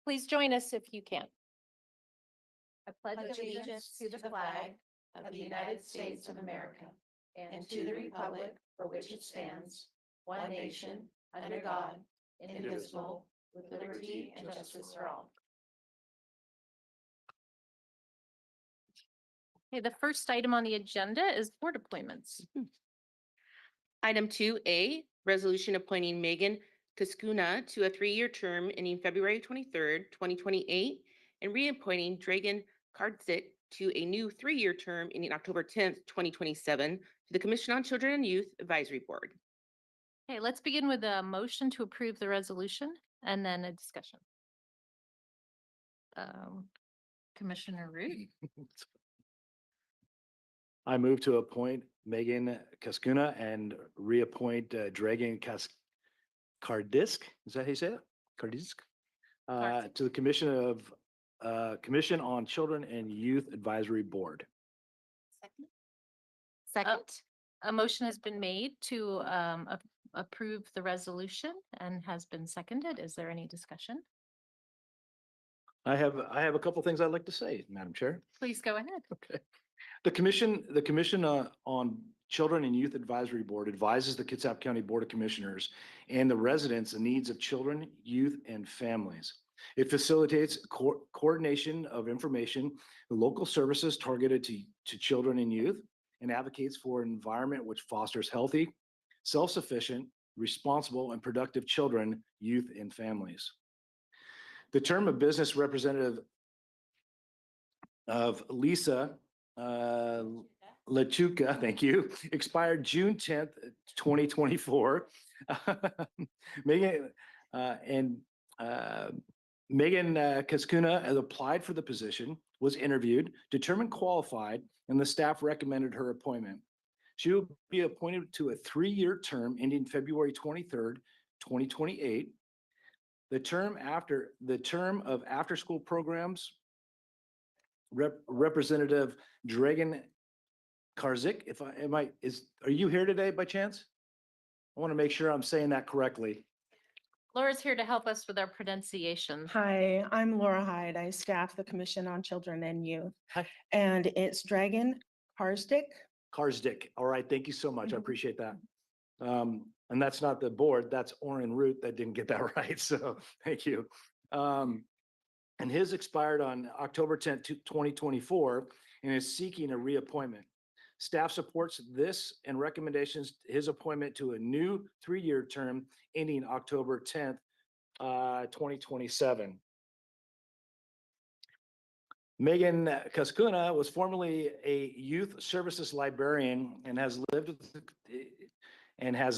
Please join us if you can. I pledge allegiance to the flag of the United States of America and to the republic for which it stands, one nation, under God, indivisible, with liberty and justice for all. Okay, the first item on the agenda is board appointments. Item 2A, resolution appointing Megan Kiskuna to a 3-year term ending February 23rd, 2028, and reappointing Dragan Kardzik to a new 3-year term ending October 10th, 2027, to the Commission on Children and Youth Advisory Board. Okay, let's begin with a motion to approve the resolution and then a discussion. Commissioner Root, I move to appoint Megan Kaskuna and reappoint Dragan Kardisk. Is that how you say it? Kardisk? Kardisk. To the Commission on Children and Youth Advisory Board. Second. a motion has been made to approve the resolution and has been seconded. Is there any discussion? I have a couple things I'd like to say, Madam Chair. Please go ahead. Okay. The Commission on Children and Youth Advisory Board advises the Kitsap County Board of Commissioners and the residents the needs of children, youth, and families. It facilitates coordination of information, local services targeted to children and youth, and advocates for an environment which fosters healthy, self-sufficient, responsible, and productive children, youth, and families. The term of business representative of Lisa Lechuka, thank you, expired June 10th, 2024. Megan Megan Kaskuna has applied for the position, was interviewed, determined qualified, and the staff recommended her appointment. She will be appointed to a 3-year term ending February 23rd, 2028. The term of after-school programs, Representative Dragan Karzik, are you here today by chance? I want to make sure I'm saying that correctly. Laura's here to help us with our pronunciation. Hi, I'm Laura Hyde. I staff the Commission on Children and Youth. Hi. And it's Dragan Karzik. Karsdik. All right, thank you so much. I Mhm. appreciate that. And that's not the board, that's Orrin Root that didn't get that right. So thank you. And his expired on October 10th, 2024, and is seeking a reappointment. Staff supports this and recommendations his appointment to a new 3-year term ending October 10th, 2027. Megan Kaskuna was formerly a youth services librarian and has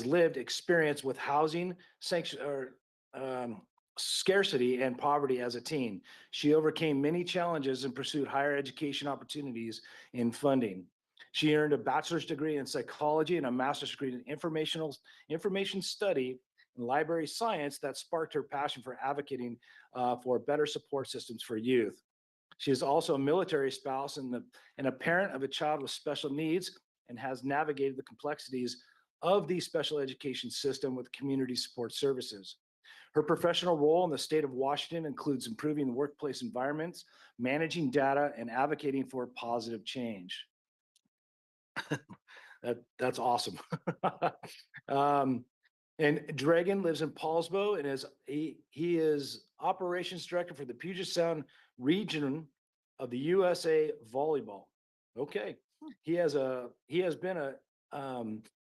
lived experience with housing scarcity and poverty as a teen. She overcame many challenges and pursued higher education opportunities in funding. She earned a bachelor's degree in psychology and a master's degree in information study and library science that sparked her passion for advocating for better support systems for youth. She is also a military spouse and a parent of a child with special needs and has navigated the complexities of the special education system with community support services. Her professional role in the state of Washington includes improving workplace environments, managing data, and advocating for positive change. That's awesome. And Dragan lives in Paulsbo and he is operations director for the Puget Sound region of the USA Volleyball. Okay, he has been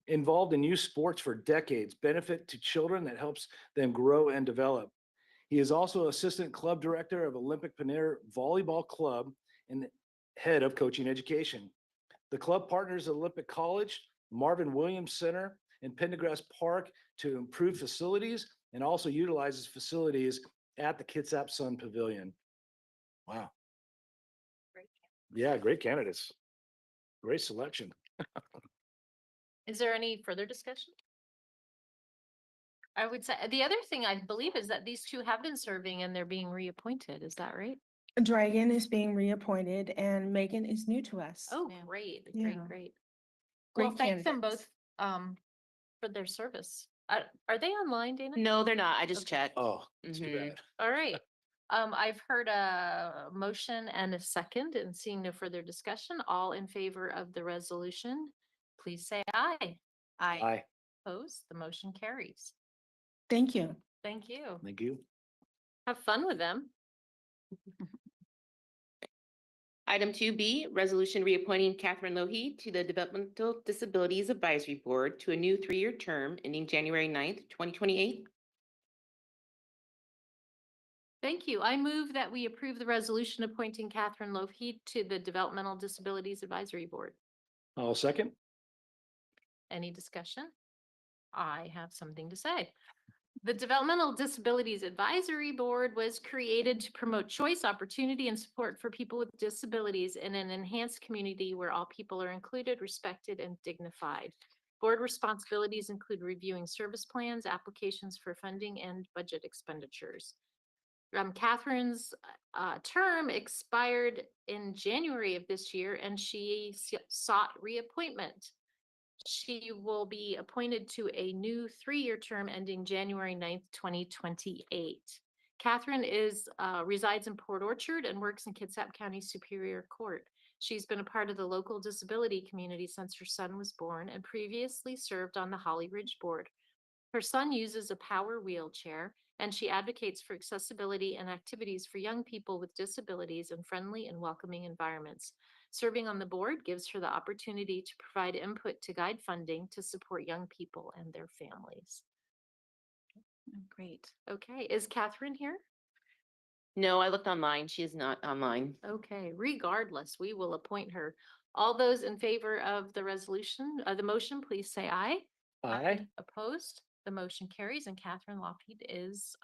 involved in youth sports for decades, benefit to children that helps them grow and develop. He is also assistant club director of Olympic Pioneer Volleyball Club and head of coaching education. The club partners Olympic College, Marvin Williams Center, and Pendergrass Park to improve facilities and also utilizes facilities at the Kitsap Sun Pavilion. Wow. Great. Yeah, great candidates. Great selection. Is there any further discussion? I would say the other thing I believe is that these two have been serving and they're being reappointed. Is that right? Dragan is being reappointed and Megan is new to us. Oh, Yeah. great, Yeah. great, great. Well, Great thank them candidates. both for their service. Are they online, Dana? No, they're not. I just Okay. checked. Oh, too Mhm. bad. All right. I've heard a motion and a second and seeing no further discussion, all in favor of the resolution, please say aye. Aye. Opposed, the motion carries. Thank you. Thank you. Thank you. Have fun with them. Item 2B, resolution reappointing Catherine Lohi to the Developmental Disabilities Advisory Board to a new 3-year term ending January 9th, 2028. Thank you. I move that we approve the resolution appointing Catherine Loveheed to the Developmental Disabilities Advisory Board. I'll second. Any discussion? I have something to say. The Developmental Disabilities Advisory Board was created to promote choice, opportunity, and support for people with disabilities in an enhanced community where all people are included, respected, and dignified. Board responsibilities include reviewing service plans, applications for funding, and budget expenditures. Catherine's term expired in January of this year, and she sought reappointment. She will be appointed to a new 3-year term ending January 9th, 2028. Catherine resides in Port Orchard and works in Kitsap County Superior Court. She's been a part of the local disability community since her son was born and previously served on the Holly Ridge Board. Her son uses a power wheelchair, and she advocates for accessibility and activities for young people with disabilities in friendly and welcoming environments. Serving on the board gives her the opportunity to provide input to guide funding to support young people and their families. Great. Okay, is Catherine here? No, I looked online. She is not online. Okay, regardless, we will appoint her. All those in favor of the resolution, the motion, please say aye. Aye. Opposed? The motion carries and Catherine Lougheed is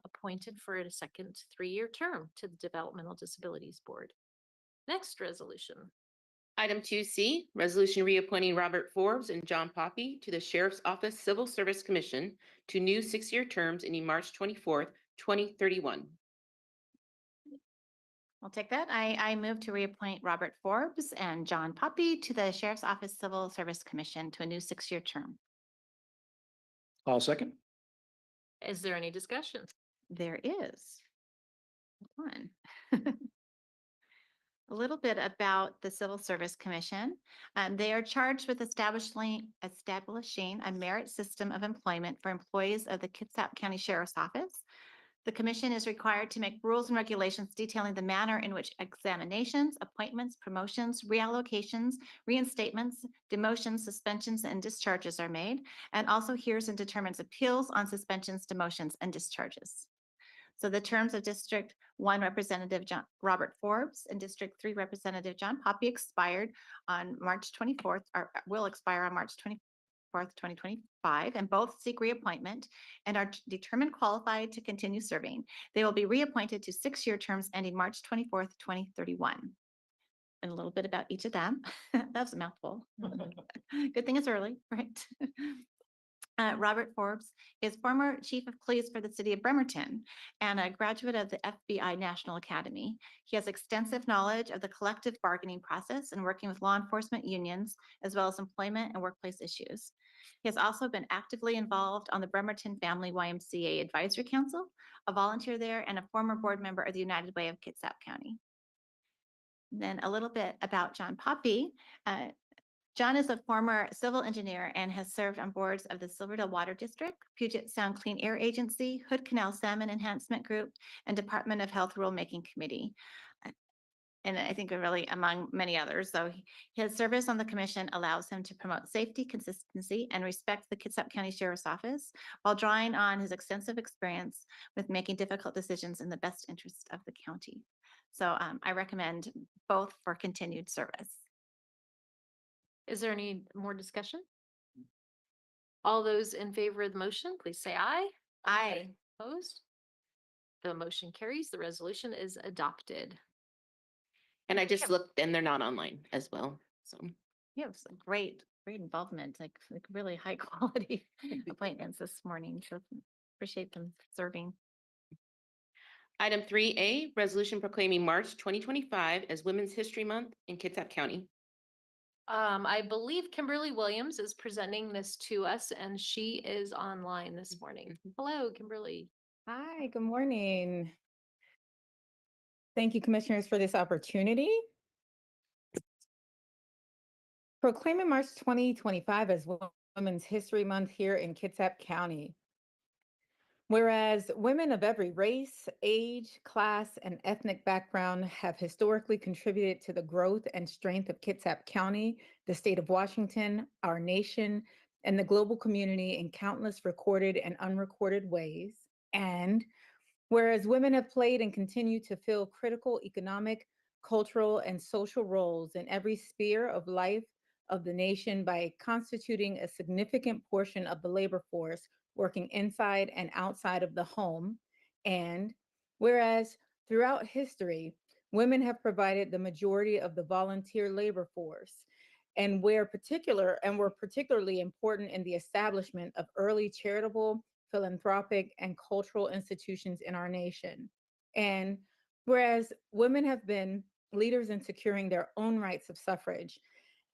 appointed for a second 3-year term to the Developmental Disabilities Board. Next resolution. Item 2C, resolution reappointing Robert Forbes and John Poppy to the Sheriff's Office Civil Service Commission to new 6-year terms ending March 24th, 2031. I'll take that. I move to reappoint Robert Forbes and John Poppy to the Sheriff's Office Civil Service Commission to a new 6-year term. I'll second. Is there any discussion? There is. One. A little bit about the Civil Service Commission. They are charged with establishing a merit system of employment for employees of the Kitsap County Sheriff's Office. The commission is required to make rules and regulations detailing the manner in which examinations, appointments, promotions, reallocations, reinstatements, demotions, suspensions, and discharges are made, and also hears and determines appeals on suspensions, demotions, and discharges. So the terms of District 1 Representative Robert Forbes and District 3 Representative John Poppy expired on March 24th, or will expire on March 24th, 2025, and both seek reappointment and are determined qualified to continue serving. They will be reappointed to 6-year terms ending March 24th, 2031. And a little bit about each of them. That was a mouthful. Good thing it's early, right? Robert Forbes is former chief of police for the city of Bremerton and a graduate of the FBI National Academy. He has extensive knowledge of the collective bargaining process and working with law enforcement unions, as well as employment and workplace issues. He has also been actively involved on the Bremerton Family YMCA Advisory Council, a volunteer there, and a former board member of the United Way of Kitsap County. Then a little bit about John Poppy. John is a former civil engineer and has served on boards of the Silverdale Water District, Puget Sound Clean Air Agency, Hood Canal Salmon Enhancement Group, and Department of Health Rulemaking Committee. And I think really among many others. So his service on the commission allows him to promote safety, consistency, and respect the Kitsap County Sheriff's Office while drawing on his extensive experience with making difficult decisions in the best interest of the county. So I recommend both for continued service. Is there any more discussion? All those in favor of the motion, please say aye. Aye. Opposed? The motion carries. The resolution is adopted. And I just looked and they're not online as well. So You have some great involvement, like really high quality appointments this morning. So appreciate them serving. item 3A, resolution proclaiming March 2025 as Women's History Month in Kitsap County. I believe Kimberly Williams is presenting this to us and she is online this morning. Hello, Kimberly. Hi, good morning. Thank you, Commissioners, for this opportunity. Proclaiming March 2025 as Women's History Month here in Kitsap County. Whereas women of every race, age, class, and ethnic background have historically contributed to the growth and strength of Kitsap County, the state of Washington, our nation, and the global community in countless recorded and unrecorded ways. And whereas women have played and continue to fill critical economic, cultural, and social roles in every sphere of life of the nation by constituting a significant portion of the labor force working inside and outside of the home. And whereas throughout history, women have provided the majority of the volunteer labor force and were particularly important in the establishment of early charitable, philanthropic, and cultural institutions in our nation. And whereas women have been leaders in securing their own rights of suffrage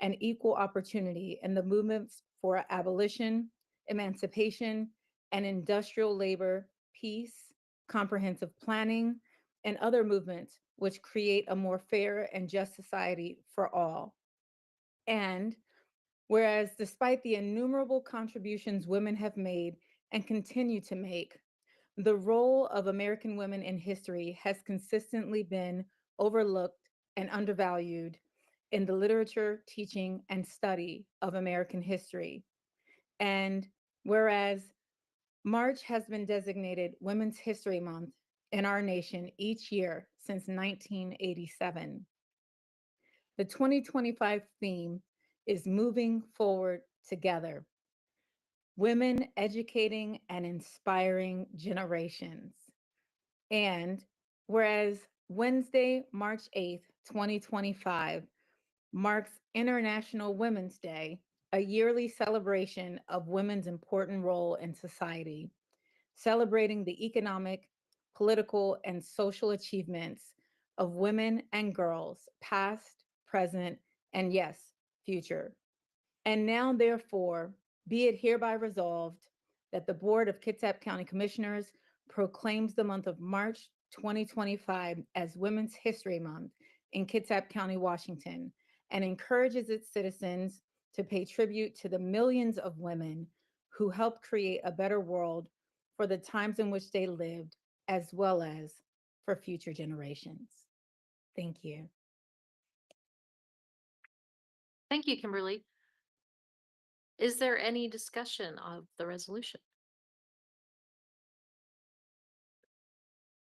and equal opportunity in the movements for abolition, emancipation, and industrial labor, peace, comprehensive planning, and other movements which create a more fair and just society for all. And whereas despite the innumerable contributions women have made and continue to make, the role of American women in history has consistently been overlooked and undervalued in the literature, teaching, and study of American history. And whereas March has been designated Women's History Month in our nation each year since 1987, the 2025 theme is Moving Forward Together, Women Educating and Inspiring Generations. And whereas Wednesday, March 8th, 2025 marks International Women's Day, a yearly celebration of women's important role in society, celebrating the economic, political, and social achievements of women and girls, past, present, and yes, future. And now, therefore, be it hereby resolved that the Board of Kitsap County Commissioners proclaims the month of March 2025 as Women's History Month in Kitsap County, Washington, and encourages its citizens to pay tribute to the millions of women who helped create a better world for the times in which they lived, as well as for future generations. Thank you. Thank you, Kimberly. Is there any discussion of the resolution?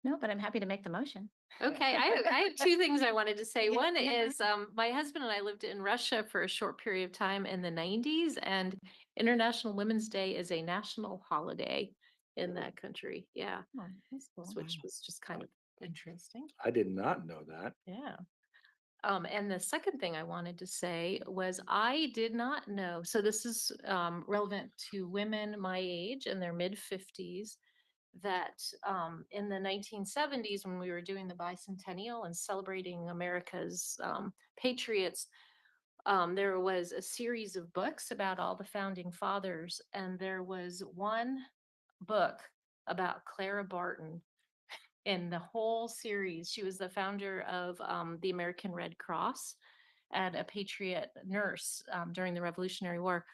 No, but I'm happy to make the motion. Okay, I have two things I wanted to say. One is my husband and I lived in Russia for a short period of time in the 90s, and International Women's Day is a national holiday in that country. Yeah, Oh, that's cool. which was just kind of interesting. I did not know that. Yeah. And the second thing I wanted to say was I did not know, so this is relevant to women my age in their mid-50s, that in the 1970s, when we were doing the bicentennial and celebrating America's patriots, there was a series of books about all the founding fathers, and there was one book about Clara Barton in the whole series. She was the founder of the American Red Cross and a patriot nurse during the Revolutionary War.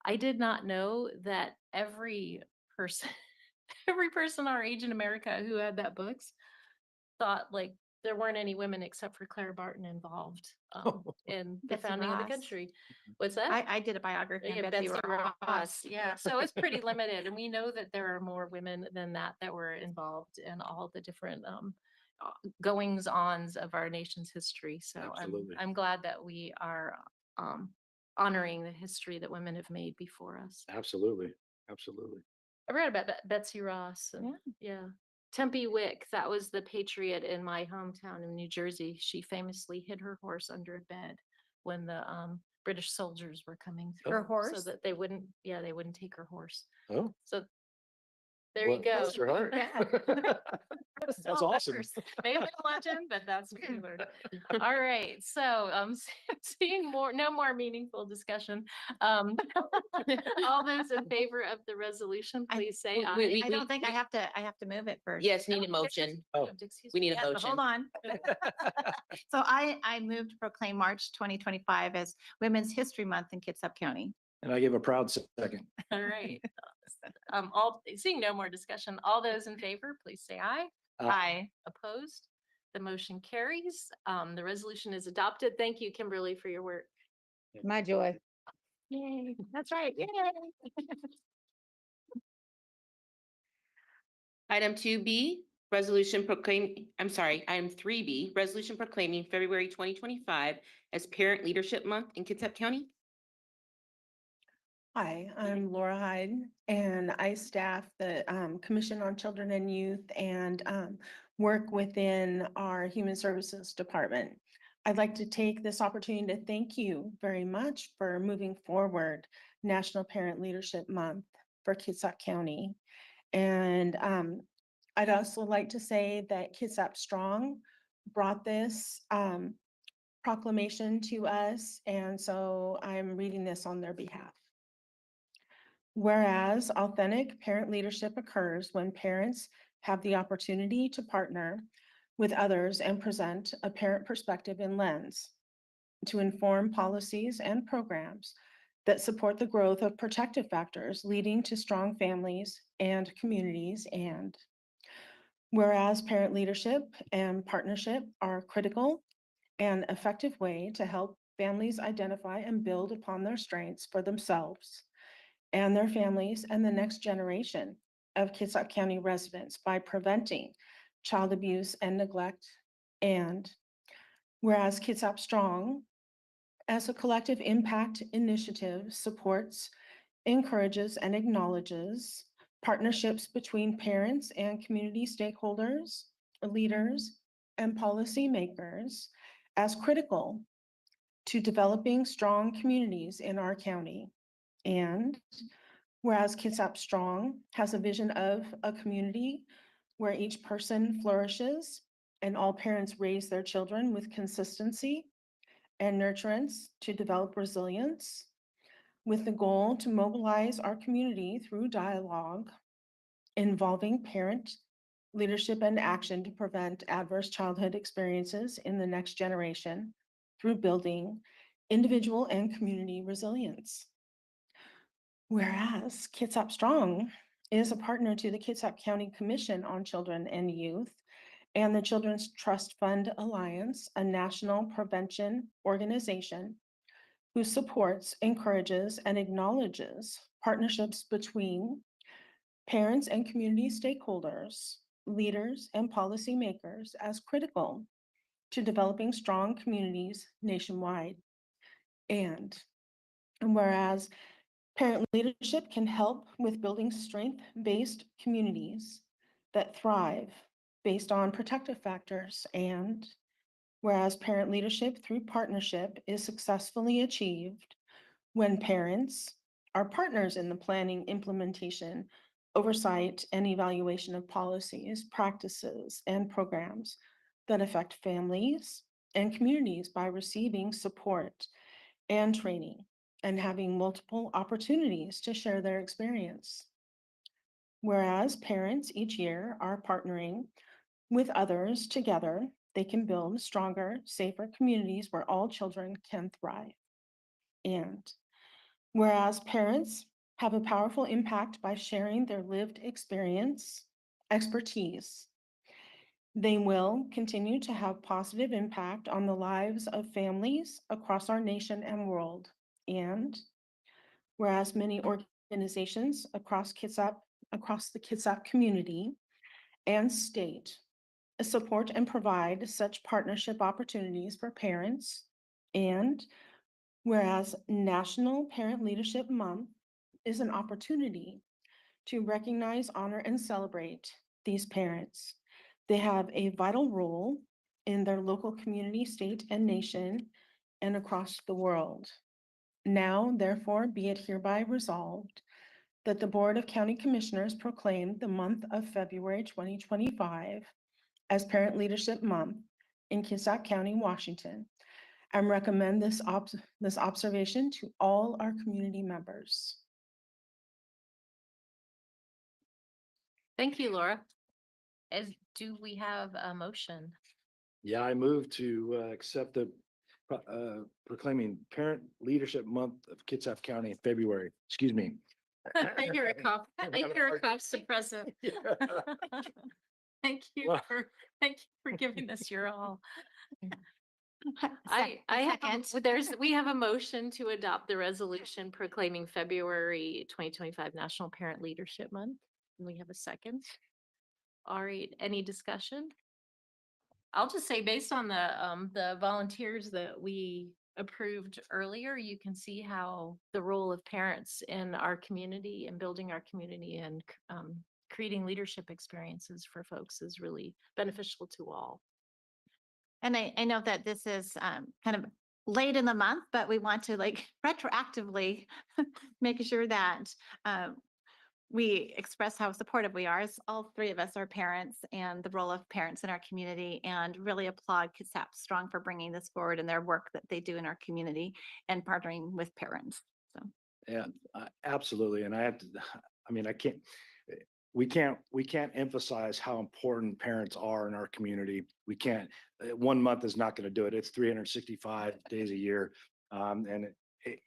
I did not know that every person, every person our age in America who had that books thought like there weren't any women except for Clara Barton involved in the Betsy founding of the Ross. country. What's that? I did a biography on Yeah, Betsy Ross. Ross. Yeah, so it's pretty limited, and we know that there are more women than that that were involved in all the different goings-ons of our nation's history. So Absolutely. I'm glad that we are honoring the history that women have made before us. Absolutely. Absolutely. I read about Betsy Ross. And, yeah. Tempe Wick, that was the patriot in my hometown in New Jersey. She famously hid her horse under a bed when the British soldiers were coming through. Her horse? So that they wouldn't take her horse. Oh, So There you Well, go. bless your heart. That's Small awesome. numbers. May have been a legend, but that's what we learned. All right, so seeing no more meaningful discussion. All those in favor of the resolution, please say we- aye. I don't think I have to move it first. Yes, need a motion. Oh. Excuse We me. need a Yeah, but motion. hold on. So I moved to proclaim March 2025 as Women's History Month in Kitsap County. And I give a proud second. All right. Seeing no more discussion, all those in favor, please say aye. Aye. Opposed? The motion carries. The resolution is adopted. Thank you, Kimberly, for your work. My joy. Yay, that's right. Yay. Item 3B, resolution proclaiming February 2025 as Parent Leadership Month in Kitsap County. Hi, I'm Laura Hyde, and I staff the Commission on Children and Youth and work within our Human Services Department. I'd like to take this opportunity to thank you very much for moving forward National Parent Leadership Month for Kitsap County. And I'd also like to say that Kitsap Strong brought this proclamation to us, and so I'm reading this on their behalf. Whereas authentic parent leadership occurs when parents have the opportunity to partner with others and present a parent perspective and lens to inform policies and programs that support the growth of protective factors leading to strong families and communities. And whereas parent leadership and partnership are critical and effective way to help families identify and build upon their strengths for themselves and their families and the next generation of Kitsap County residents by preventing child abuse and neglect. And whereas Kitsap Strong, as a collective impact initiative, supports, encourages, and acknowledges partnerships between parents and community stakeholders, leaders, and policymakers as critical to developing strong communities in our county. And whereas Kitsap Strong has a vision of a community where each person flourishes and all parents raise their children with consistency and nurturance to develop resilience, with the goal to mobilize our community through dialogue involving parent leadership and action to prevent adverse childhood experiences in the next generation through building individual and community resilience. Whereas Kitsap Strong is a partner to the Kitsap County Commission on Children and Youth and the Children's Trust Fund Alliance, a national prevention organization who supports, encourages, and acknowledges partnerships between parents and community stakeholders, leaders, and policymakers as critical to developing strong communities nationwide. And whereas parent leadership can help with building strength-based communities that thrive based on protective factors. And whereas parent leadership through partnership is successfully achieved when parents are partners in the planning, implementation, oversight, and evaluation of policies, practices, and programs that affect families and communities by receiving support and training and having multiple opportunities to share their experience. Whereas parents each year are partnering with others together, they can build stronger, safer communities where all children can thrive. And whereas parents have a powerful impact by sharing their lived experience, expertise, they will continue to have positive impact on the lives of families across our nation and world. And whereas many organizations across the Kitsap community and state support and provide such partnership opportunities for parents. And whereas National Parent Leadership Month is an opportunity to recognize, honor, and celebrate these parents. They have a vital role in their local community, state, and nation, and across the world. Now, therefore, be it hereby resolved that the Board of County Commissioners proclaim the month of February 2025 as Parent Leadership Month in Kitsap County, Washington, and recommend this observation to all our community members. Thank you, Laura. Do we have a motion? Yeah, I move to accept the proclaiming Parent Leadership Month of Kitsap County in February. Excuse me. I hear a cough. I hear a cough suppressant. Thank you Well- thank you for giving us your all. I We have a motion to adopt the resolution proclaiming February 2025 National Parent Leadership Month. And we have a second. All right, any discussion? I'll just say, based on the volunteers that we approved earlier, you can see how the role of parents in our community and building our community and creating leadership experiences for folks is really beneficial to all. And I know that this is kind of late in the month, but we want to like retroactively make sure that we express how supportive we are, as all three of us are parents, and the role of parents in our community, and really applaud Kitsap Strong for bringing this forward and their work that they do in our community and partnering with parents. So Yeah, absolutely. And I have to, I mean, we can't emphasize how important parents are in our community. We can't, 1 month is not going to do it. It's 365 days a year.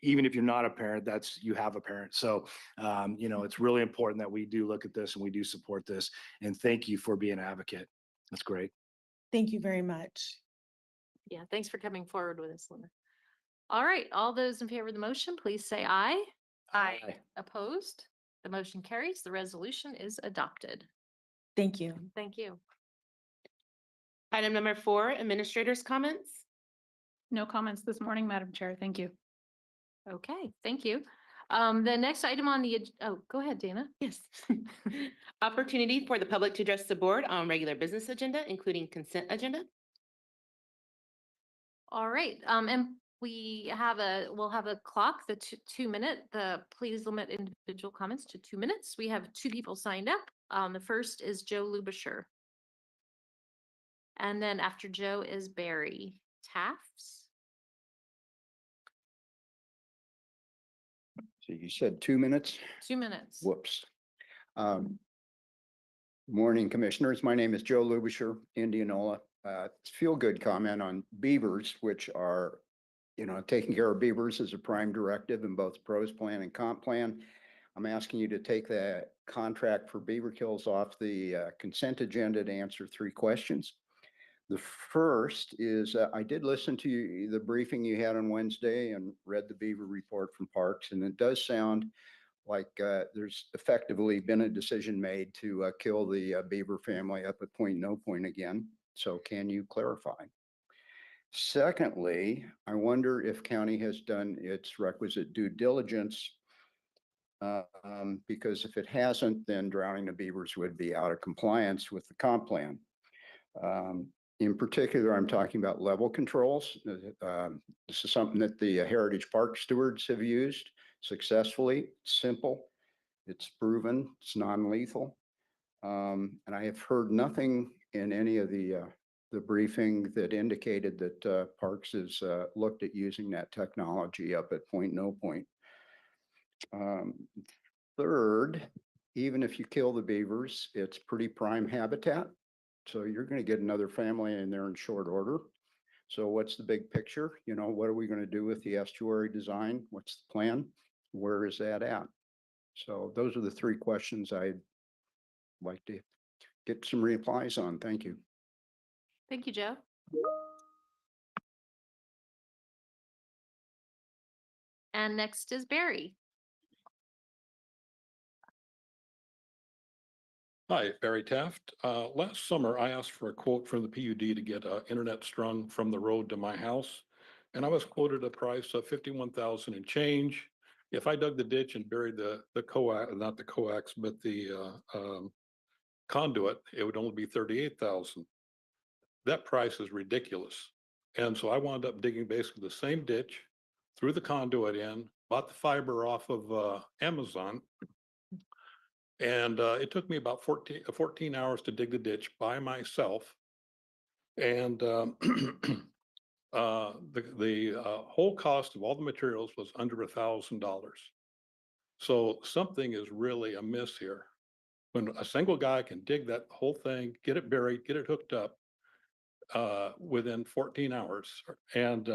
Even if you're not a parent, you have a parent. So, it's really important that we do look at this and we do support this. And thank you for being an advocate. That's great. Thank you very much. Yeah, thanks for coming forward with us, Linda. All right, all those in favor of the motion, please say aye. Aye. Opposed? The motion carries. The resolution is adopted. Thank you. Thank you. Item number 4, administrators' comments. No comments this morning, Madam Chair. Thank you. Okay, thank you. The next item on the, go ahead, Dana. Yes. Opportunity for the public to address the board on regular business agenda, including consent agenda. All right, and we'll have a clock, the 2 minute, please limit individual comments to 2 minutes. We have 2 people signed up. The first is Joe Lubisher. And then after Joe is Barry Tafts. So you said 2 minutes? 2 minutes. Whoops. Morning, Commissioners. My name is Joe Lubisher, Indianola. Feel-good comment on beavers, which are, taking care of beavers is a prime directive in both PROS plan and comp plan. I'm asking you to take the contract for beaver kills off the consent agenda to answer 3 questions. The first is, I did listen to the briefing you had on Wednesday and read the beaver report from Parks, and it does sound like there's effectively been a decision made to kill the beaver family up at Point No Point again. So can you clarify? Secondly, I wonder if county has done its requisite due diligence, because if it hasn't, then drowning the beavers would be out of compliance with the comp plan. In particular, I'm talking about level controls. This is something that the Heritage Park stewards have used successfully. It's simple, it's proven, it's non-lethal. And I have heard nothing in any of the briefing that indicated that Parks has looked at using that technology up at Point No Point. Third, even if you kill the beavers, it's pretty prime habitat. So you're going to get another family in there in short order. So what's the big picture? What are we going to do with the estuary design? What's the plan? Where is that at? So those are the 3 questions I'd like to get some replies on. Thank you. Thank you, Joe. And next is Barry. Hi, Barry Taft. Last summer, I asked for a quote from the PUD to get internet strung from the road to my house. And I was quoted a price of $51,000 and change. If I dug the ditch and buried the coax, not the coax, but the conduit, it would only be $38,000. That price is ridiculous. And so I wound up digging basically the same ditch, threw the conduit in, bought the fiber off of Amazon, And it took me about 14 hours to dig the ditch by myself. And the whole cost of all the materials was under $1,000. So something is really amiss here. When a single guy can dig that whole thing, get it buried, get it hooked up within 14 hours. And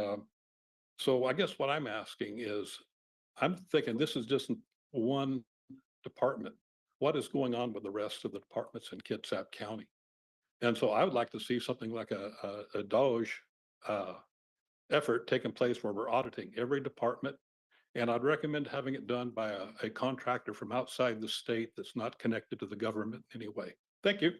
so I guess what I'm asking is, I'm thinking this is just one department. What is going on with the rest of the departments in Kitsap County? And so I would like to see something like a Doge effort taking place where we're auditing every department. And I'd recommend having it done by a contractor from outside the state that's not connected to the government in any way. Thank you.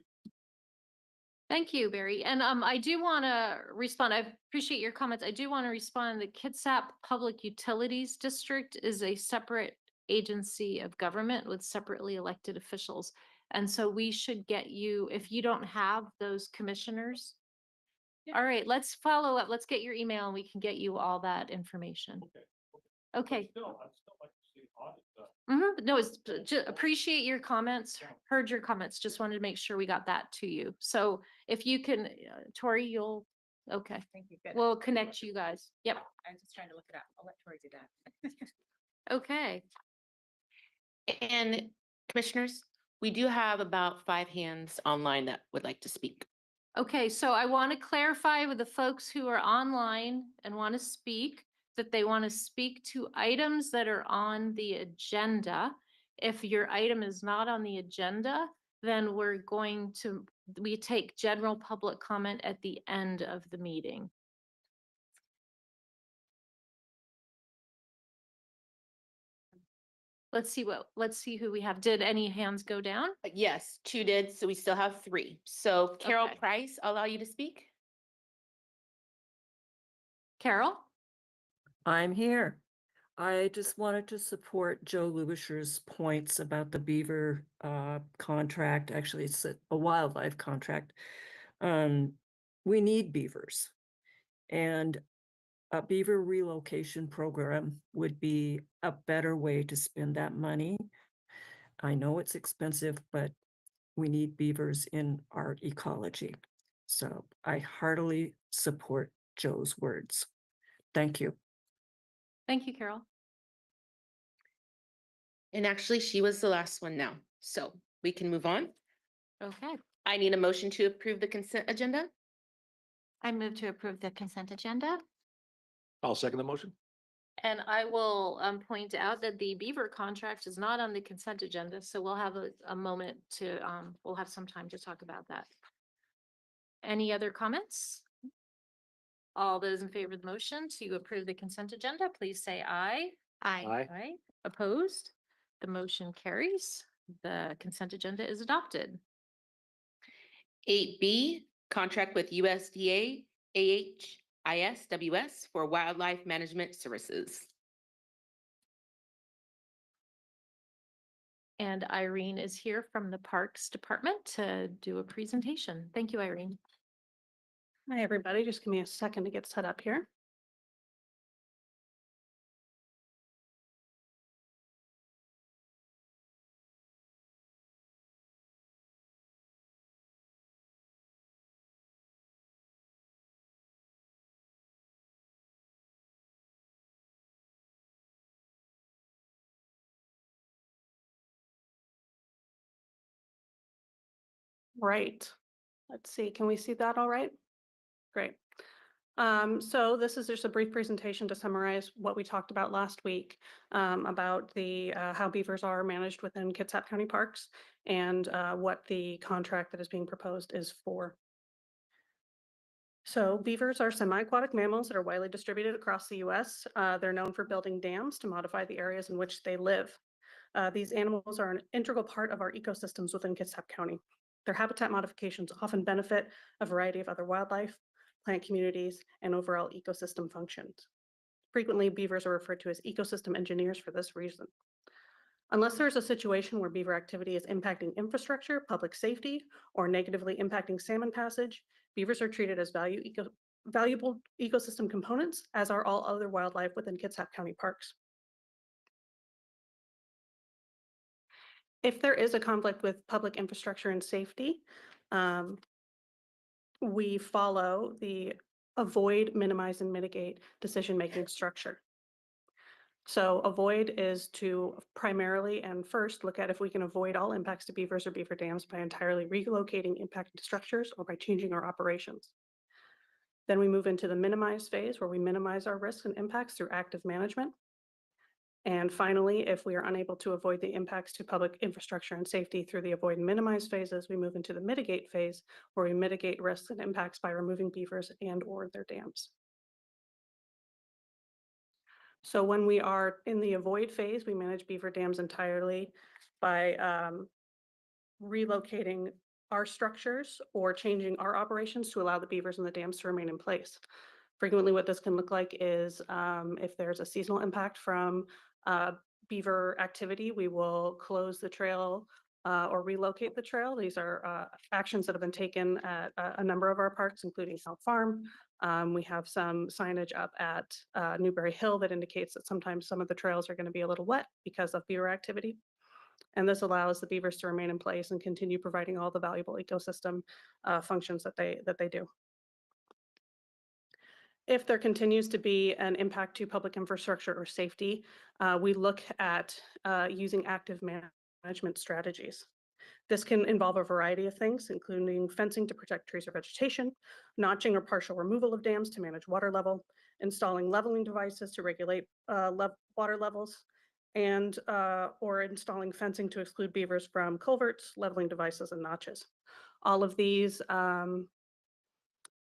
Thank you, Barry. And I do want to respond. I appreciate your comments. I do want to respond. The Kitsap Public Utilities District is a separate agency of government with separately elected officials. And so we should get you, if you don't have those commissioners. All right, let's follow up. Let's get your email and we can get you all that information. Okay. Still, I'd still like to see audit done. No, appreciate your comments, heard your comments, just wanted to make sure we got that to you. So if you can, Tori, okay, Thank you. Good. we'll connect you guys. Yep, I'm just trying to look it up. I'll let Tori do that. okay. And commissioners, we do have about 5 hands online that would like to speak. Okay, so I want to clarify with the folks who are online and want to speak, that they want to speak to items that are on the agenda. If your item is not on the agenda, then we take general public comment at the end of the meeting. Let's see who we have. Did any hands go down? Yes, 2 did, so we still have 3. So Carol Okay. Price, I'll allow you to speak. Carol? I'm here. I just wanted to support Joe Lubisher's points about the beaver contract. Actually, it's a wildlife contract. We need beavers. And a beaver relocation program would be a better way to spend that money. I know it's expensive, but we need beavers in our ecology. So I heartily support Joe's words. Thank you. Thank you, Carol. And actually, she was the last one now, so we can move on. Okay. I need a motion to approve the consent agenda. I move to approve the consent agenda. I'll second the motion. And I will point out that the beaver contract is not on the consent agenda, so we'll have a moment to, we'll have some time to talk about that. Any other comments? All those in favor of the motion to approve the consent agenda, please say aye. Aye. Aye. Opposed? The motion carries. The consent agenda is adopted. 8B, contract with USDA AHISWS for wildlife management services. And Irene is here from the Parks Department to do a presentation. Thank you, Irene. Hi, everybody. Just give me a second to get set up here. Right. Let's see. Can we see that all right? Great. So this is just a brief presentation to summarize what we talked about last week about the how beavers are managed within Kitsap County Parks and what the contract that is being proposed is for. So beavers are semi-aquatic mammals that are widely distributed across the U.S. They're known for building dams to modify the areas in which they live. These animals are an integral part of our ecosystems within Kitsap County. Their habitat modifications often benefit a variety of other wildlife, plant communities, and overall ecosystem functions. Frequently, beavers are referred to as ecosystem engineers for this reason. Unless there is a situation where beaver activity is impacting infrastructure, public safety, or negatively impacting salmon passage, beavers are treated as valuable ecosystem components, as are all other wildlife within Kitsap County parks. If there is a conflict with public infrastructure and safety, we follow the avoid, minimize, and mitigate decision-making structure. So avoid is to primarily and first look at if we can avoid all impacts to beavers or beaver dams by entirely relocating impacted structures or by changing our operations. Then we move into the minimize phase where we minimize our risks and impacts through active management. And finally, if we are unable to avoid the impacts to public infrastructure and safety through the avoid and minimize phases, we move into the mitigate phase where we mitigate risks and impacts by removing beavers and or their dams. So when we are in the avoid phase, we manage beaver dams entirely by relocating our structures or changing our operations to allow the beavers and the dams to remain in place. Frequently, what this can look like is if there's a seasonal impact from beaver activity, we will close the trail or relocate the trail. These are actions that have been taken at a number of our parks, including South Farm. We have some signage up at Newberry Hill that indicates that sometimes some of the trails are going to be a little wet because of beaver activity. And this allows the beavers to remain in place and continue providing all the valuable ecosystem functions that they do. If there continues to be an impact to public infrastructure or safety, we look at using active management strategies. This can involve a variety of things, including fencing to protect trees or vegetation, notching or partial removal of dams to manage water level, installing leveling devices to regulate water levels, and or installing fencing to exclude beavers from culverts, leveling devices, and notches. All of these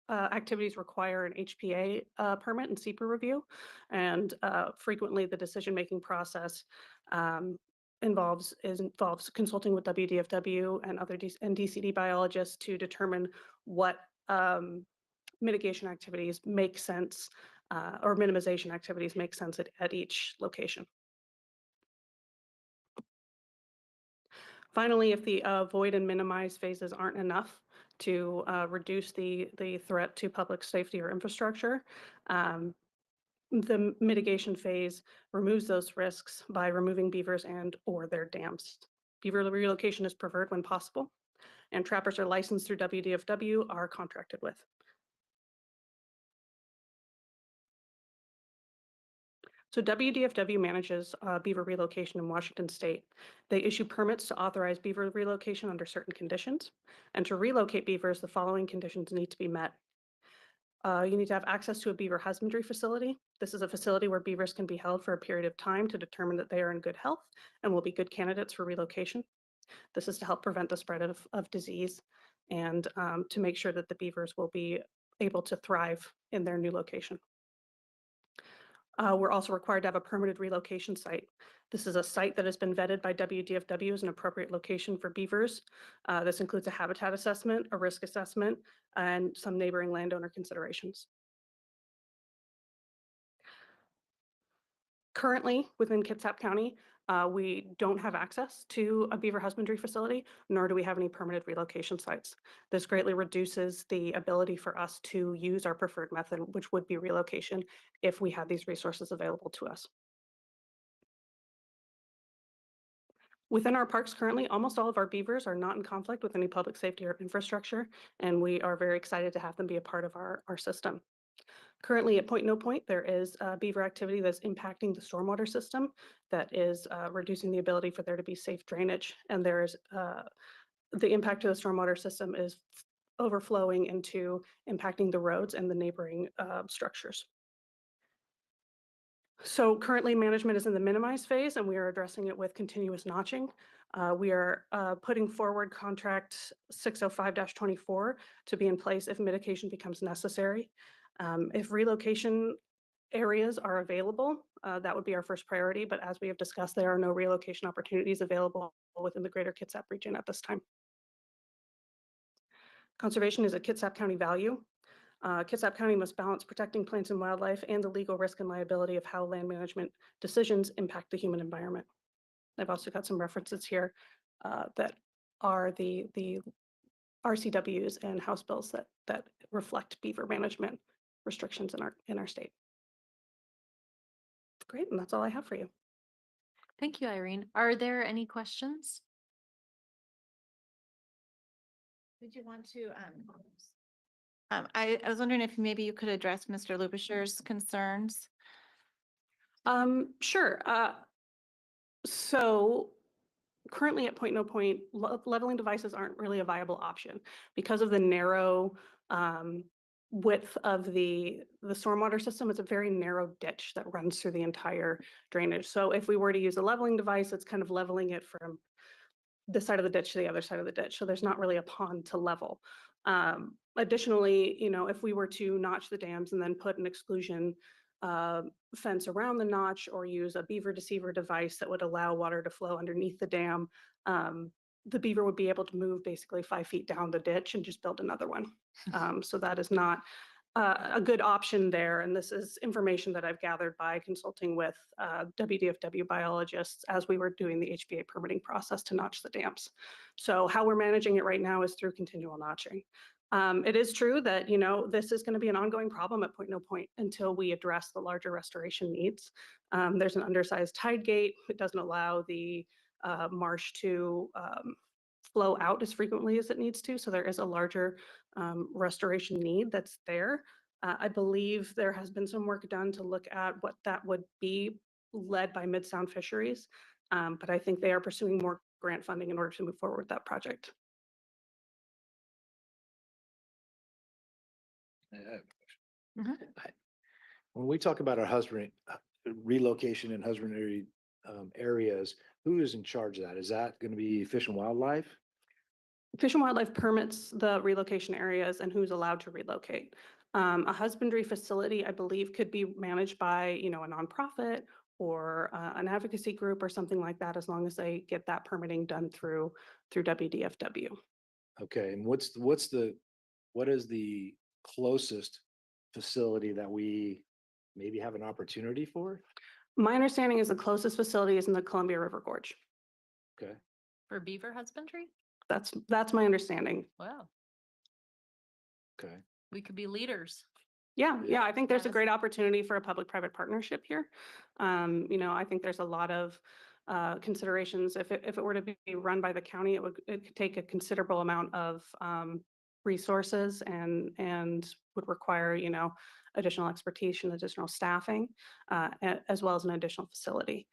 activities require an HPA permit and SEPA review, and frequently the decision-making process involves consulting with WDFW and other and DCD biologists to determine what mitigation activities make sense or minimization activities make sense at each location. Finally, if the avoid and minimize phases aren't enough to reduce the threat to public safety or infrastructure, the mitigation phase removes those risks by removing beavers and or their dams. Beaver relocation is preferred when possible, and trappers are licensed through WDFW are contracted with. So WDFW manages beaver relocation in Washington State. They issue permits to authorize beaver relocation under certain conditions. And to relocate beavers, the following conditions need to be met. You need to have access to a beaver husbandry facility. This is a facility where beavers can be held for a period of time to determine that they are in good health and will be good candidates for relocation. This is to help prevent the spread of disease and to make sure that the beavers will be able to thrive in their new location. We're also required to have a permitted relocation site. This is a site that has been vetted by WDFW as an appropriate location for beavers. This includes a habitat assessment, a risk assessment, and some neighboring landowner considerations. Currently, within Kitsap County, we don't have access to a beaver husbandry facility, nor do we have any permitted relocation sites. This greatly reduces the ability for us to use our preferred method, which would be relocation, if we had these resources available to us. Within our parks currently, almost all of our beavers are not in conflict with any public safety or infrastructure, and we are very excited to have them be a part of our system. Currently at Point No Point, there is beaver activity that's impacting the stormwater system that is reducing the ability for there to be safe drainage. And there's the impact to the stormwater system is overflowing into impacting the roads and the neighboring structures. So currently management is in the minimize phase and we are addressing it with continuous notching. We are putting forward contract 605-24 to be in place if mitigation becomes necessary. If relocation areas are available, that would be our first priority. But as we have discussed, there are no relocation opportunities available within the greater Kitsap region at this time. Conservation is a Kitsap County value. Kitsap County must balance protecting plants and wildlife and the legal risk and liability of how land management decisions impact the human environment. I've also got some references here that are the RCWs and House bills that reflect beaver management restrictions in our state. Great, and that's all I have for you. Thank you, Irene. Are there any questions? Did you want to, I was wondering if maybe you could address Mr. Lubisher's concerns. Sure. So currently at Point No Point, leveling devices aren't really a viable option because of the narrow width of the stormwater system. It's a very narrow ditch that runs through the entire drainage. So if we were to use a leveling device, it's kind of leveling it from this side of the ditch to the other side of the ditch. So there's not really a pond to level. Additionally, if we were to notch the dams and then put an exclusion fence around the notch or use a beaver deceiver device that would allow water to flow underneath the dam, the beaver would be able to move basically 5 feet down the ditch and just build another one. So that is not a good option there. And this is information that I've gathered by consulting with WDFW biologists as we were doing the HBA permitting process to notch the dams. So how we're managing it right now is through continual notching. It is true that, this is going to be an ongoing problem at Point No Point until we address the larger restoration needs. There's an undersized tide gate. It doesn't allow the marsh to flow out as frequently as it needs to. So there is a larger restoration need that's there. I believe there has been some work done to look at what that would be, led by Mid-Sound Fisheries. But I think they are pursuing more grant funding in order to move forward with that project. I have a Mhm. question. When we talk about our husband relocation and husbandry areas, who is in charge of that? Is that going to be Fish and Wildlife? Fish and Wildlife permits the relocation areas and who's allowed to relocate. A husbandry facility, I believe, could be managed by, a nonprofit or an advocacy group or something like that, as long as they get that permitting done through WDFW. Okay, and what is the closest facility that we maybe have an opportunity for? My understanding is the closest facility is in the Columbia River Gorge. Okay, For beaver husbandry? That's my understanding. Wow, okay. we could be leaders. Yeah, I think there's a Yes. great opportunity for a public-private partnership here. I think there's a lot of considerations. If it were to be run by the county, it could take a considerable amount of resources and would require, additional expertise and additional staffing, as well as an additional facility.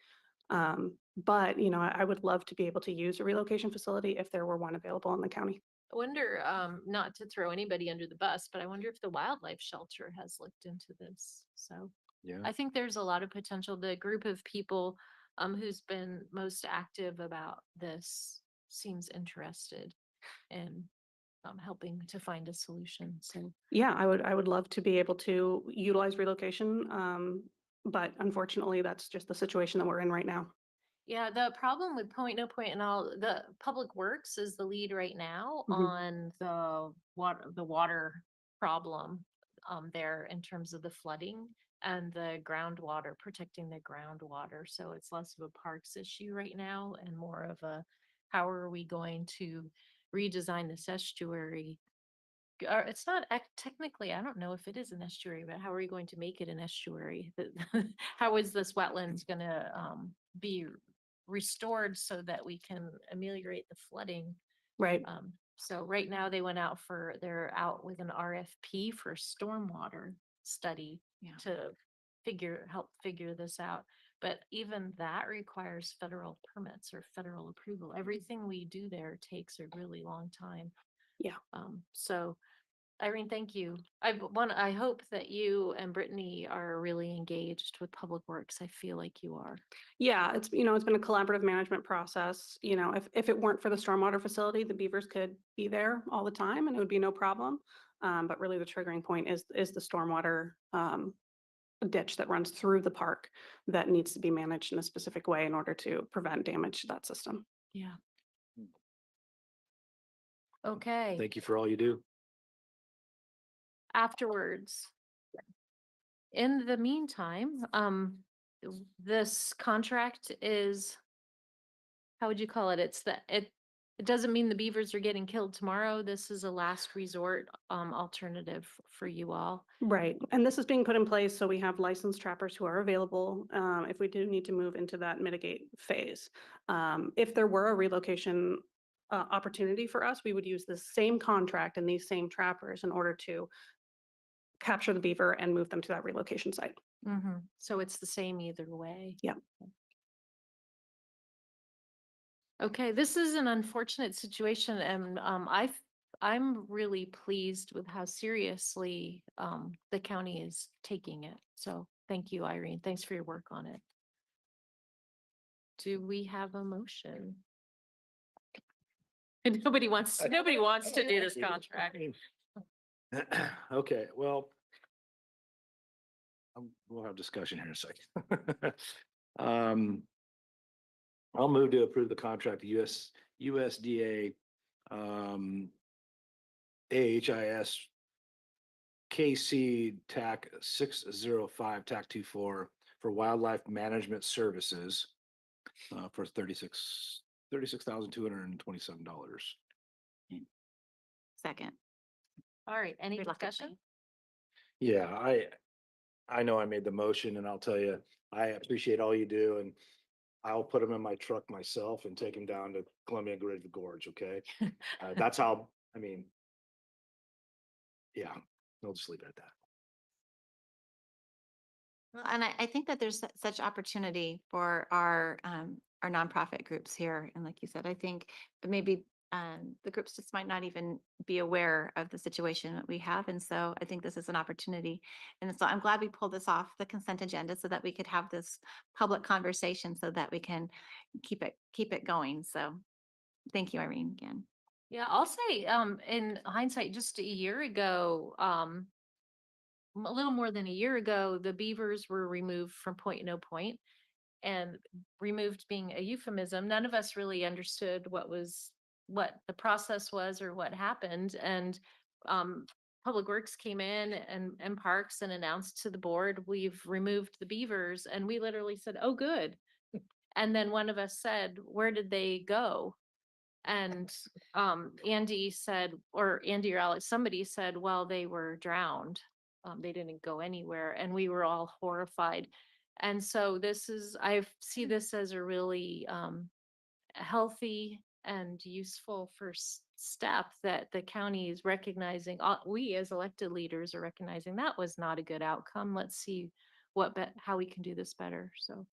But, I would love to be able to use a relocation facility if there were one available in the county. I wonder, not to throw anybody under the bus, but I wonder if the wildlife shelter has looked into this. So Yeah, I think there's a lot of potential. The group of people who's been most active about this seems interested in helping to find a solution. So Yeah, I would love to be able to utilize relocation. But unfortunately, that's just the situation that we're in right now. yeah, the problem with Point No Point and all, the Public Works is the lead right now Mhm. on the water problem there in terms of the flooding and the groundwater, protecting the groundwater. So it's less of a parks issue right now and more of a, how are we going to redesign this estuary? Or it's not technically, I don't know if it is an estuary, but how are we going to make it an estuary? How is this wetlands gonna be restored so that we can ameliorate the flooding? Right. So right now they're out with an RFP for stormwater study Yeah. to help figure this out. But even that requires federal permits or federal approval. Everything we do there takes a really long time. Yeah. So Irene, thank you. I hope that you and Brittany are really engaged with Public Works. I feel like you are. Yeah, it's been a collaborative management process. If it weren't for the stormwater facility, the beavers could be there all the time and it would be no problem. But really the triggering point is the stormwater ditch that runs through the park that needs to be managed in a specific way in order to prevent damage to that system. Yeah. Okay, thank you for all you do. afterwards. In the meantime, this contract is, how would you call it? It doesn't mean the beavers are getting killed tomorrow. This is a last resort alternative for you all. Right. And this is being put in place so we have licensed trappers who are available if we do need to move into that mitigate phase. If there were a relocation opportunity for us, we would use the same contract and these same trappers in order to capture the beaver and move them to that relocation site. So it's the same either way. Yeah. Okay, this is an unfortunate situation and I'm really pleased with how seriously the county is taking it. So thank you, Irene. Thanks for your work on it. Do we have a motion? Nobody wants to do this contract. Okay, well. We'll have discussion here in a second. I'll move to approve the contract to USDA AHIS KC TAC 605 TAC 24 for wildlife management services for $36,227. Second. All right, any Reluctantly. discussion? Yeah, I know I made the motion and I'll tell you, I appreciate all you do and I'll put them in my truck myself and take them down to Columbia Grid Gorge, okay? That's how, I mean, yeah, I'll just leave it at that. Well, and I think that there's such opportunity for our nonprofit groups here. And like you said, I think maybe the groups just might not even be aware of the situation that we have. And so I think this is an opportunity. And so I'm glad we pulled this off the consent agenda so that we could have this public conversation so that we can keep it going. So thank you, Irene, again. Yeah, I'll say, in hindsight, just a year ago, a little more than a year ago, the beavers were removed from Point No Point. And removed being a euphemism, none of us really understood what the process was or what happened. And Public Works came in and Parks and announced to the board, we've removed the beavers. And we literally said, oh, good. And then one of us said, where did they go? And Andy said, or Andy or Alex, somebody said, well, they were drowned. They didn't go anywhere. And we were all horrified. And so I see this as a really healthy and useful first step that the county is recognizing. We as elected leaders are recognizing that was not a good outcome. Let's see how we can do this better. So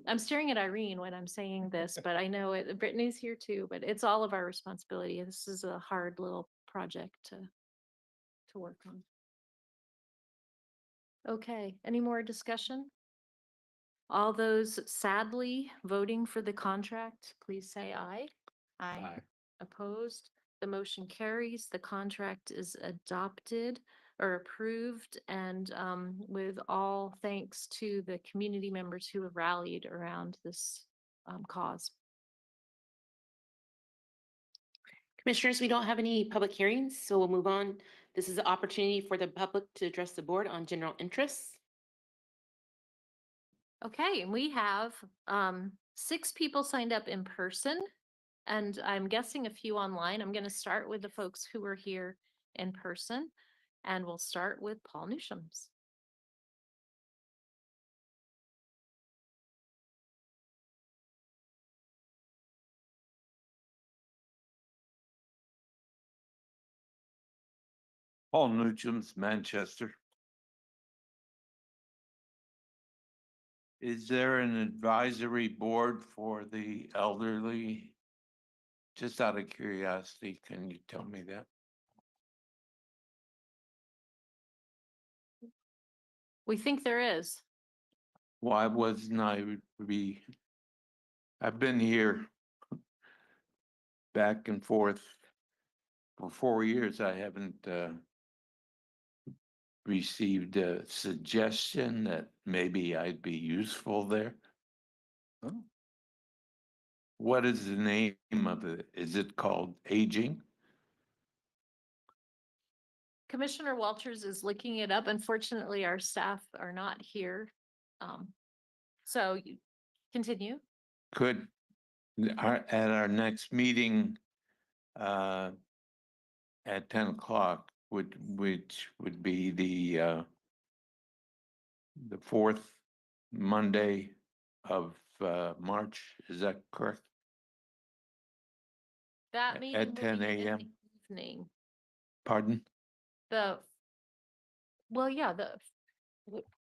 I'm staring at Irene when I'm saying this, but I know Brittany's here too, but it's all of our responsibility. This is a hard little project to work on. Okay, any more discussion? All those sadly voting for the contract, please say aye. Aye. Opposed? The motion carries. The contract is adopted or approved, and with all thanks to the community members who have rallied around this cause. Commissioners, we don't have any public hearings, so we'll move on. This is an opportunity for the public to address the board on general interests. Okay, and we have 6 people signed up in person, and I'm guessing a few online. I'm going to start with the folks who are here in person, and we'll start with Paul Newshomes. Paul Newshomes, Manchester. Is there an advisory board for the elderly? Just out of curiosity, can you tell me that? We think there is. Why wasn't I've been here back and forth for 4 years. I haven't received a suggestion that maybe I'd be useful there. Oh. What is the name of it? Is it called aging? Commissioner Walters is looking it up. Unfortunately, our staff are not here. So continue. Could, at our next meeting, at 10 o'clock, which would be the 4th Monday of March, is that correct? That meeting at will be 10 in the a.m.? evening. Pardon? The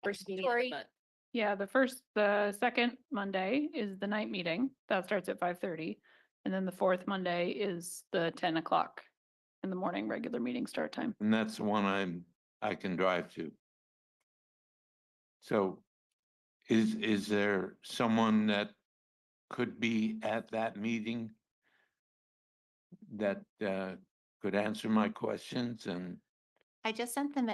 First meeting Tori- but Yeah, the second Monday is the night meeting. That starts at 5:30. And then the fourth Monday is the 10 o'clock in the morning, regular meeting start time. And that's the one I can drive to. So is there someone that could be at that meeting that could answer my questions? And I just sent them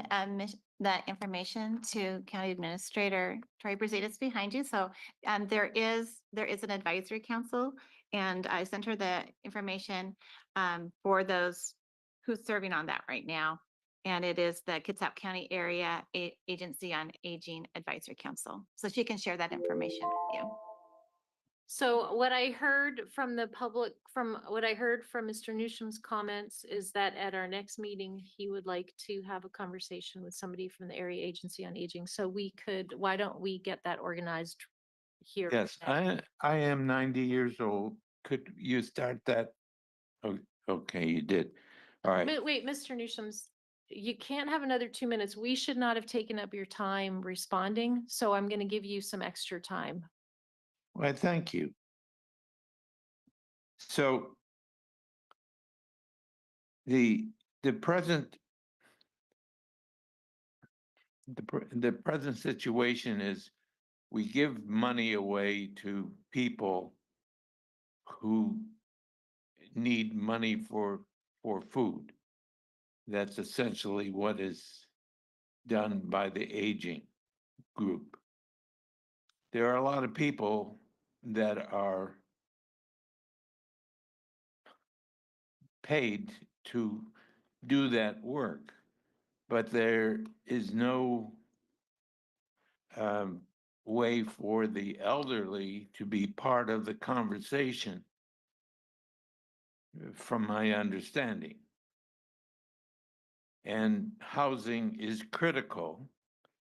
that information to County Administrator Troy Brazitas behind you. So there is an advisory council, and I sent her the information for those who's serving on that right now. And it is the Kitsap County Area Agency on Aging Advisory Council. So she can share that information with you. So what I heard from the public, from what I heard from Mr. Newsom's comments is that at our next meeting, he would like to have a conversation with somebody from the Area Agency on Aging. So why don't we get that organized here? yes, I am 90 years old. Could you start that? Oh, okay, you did. All right. Wait, Mr. Newsom's, you can't have another 2 minutes. We should not have taken up your time responding, so I'm going to give you some extra time. Well, thank you. So the present the present situation is we give money away to people who need money for food. That's essentially what is done by the aging group. There are a lot of people that are paid to do that work, but there is no way for the elderly to be part of the conversation, from my understanding. And housing is critical.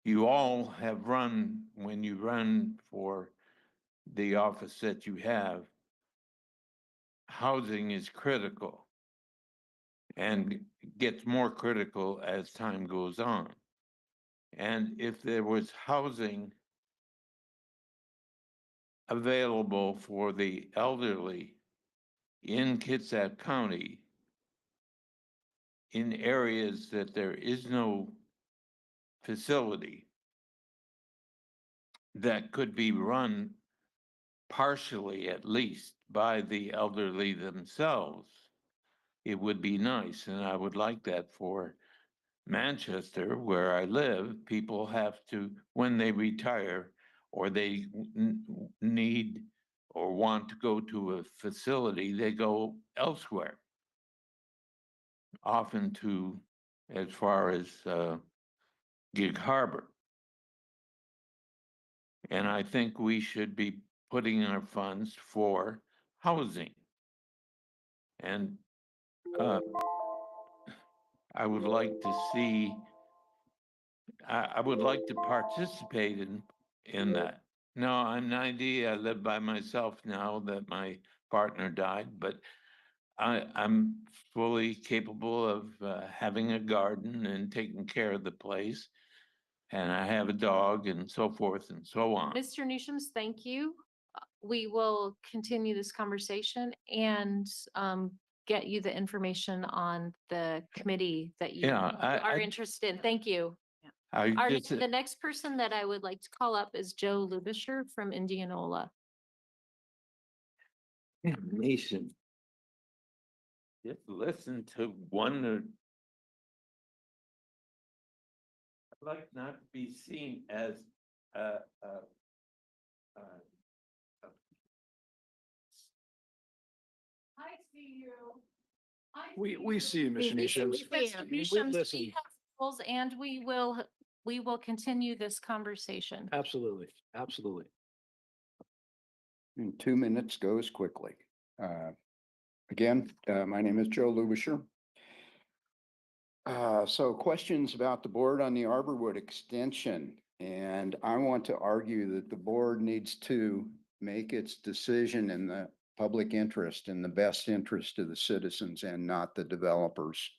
You all have run, when you run for the office that you have, housing is critical and gets more critical as time goes on. And if there was housing available for the elderly in Kitsap County, in areas that there is no facility that could be run partially, at least, by the elderly themselves, it would be nice. And I would like that for Manchester, where I live. People have to, when they retire or they need or want to go to a facility, they go elsewhere, often to as far as Gig Harbor. And I think we should be putting our funds for housing. And I would like to see, I would like to participate in that. No, I'm 90. I live by myself now that my partner died, but I'm fully capable of having a garden and taking care of the place. And I have a dog and so forth and so on. Mr. Newsom's, thank you. We will continue this conversation and get you the information on the committee that you Yeah, are interested in. Thank you. The next person that I would like to call up is Joe Lubisher from Indianola. Nation. Just listen to one. I'd like not to be seen as I see you. We see you, Mr. Nishams. Mr. We Newsom's, listen. we have rules and we will continue this conversation. Absolutely, absolutely. And 2 minutes goes quickly. Again, my name is Joe Lubisher. So questions about the board on the Arborwood extension. And I want to argue that the board needs to make its decision in the public interest in the best interest of the citizens and not the developers.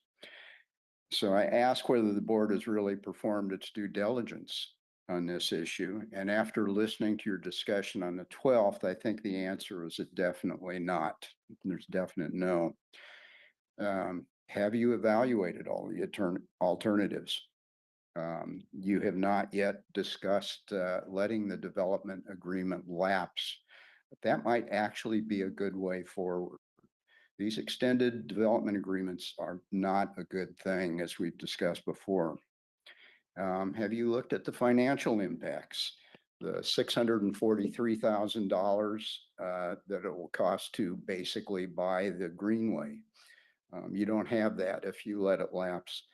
So I ask whether the board has really performed its due diligence on this issue. And after listening to your discussion on the 12th, I think the answer is a definitely not. There's definite no. Have you evaluated all the alternatives? You have not yet discussed letting the development agreement lapse. But that might actually be a good way forward. These extended development agreements are not a good thing, as we've discussed before. Have you looked at the financial impacts? The $643,000 that it will cost to basically buy the greenway. You don't have that if you let it lapse.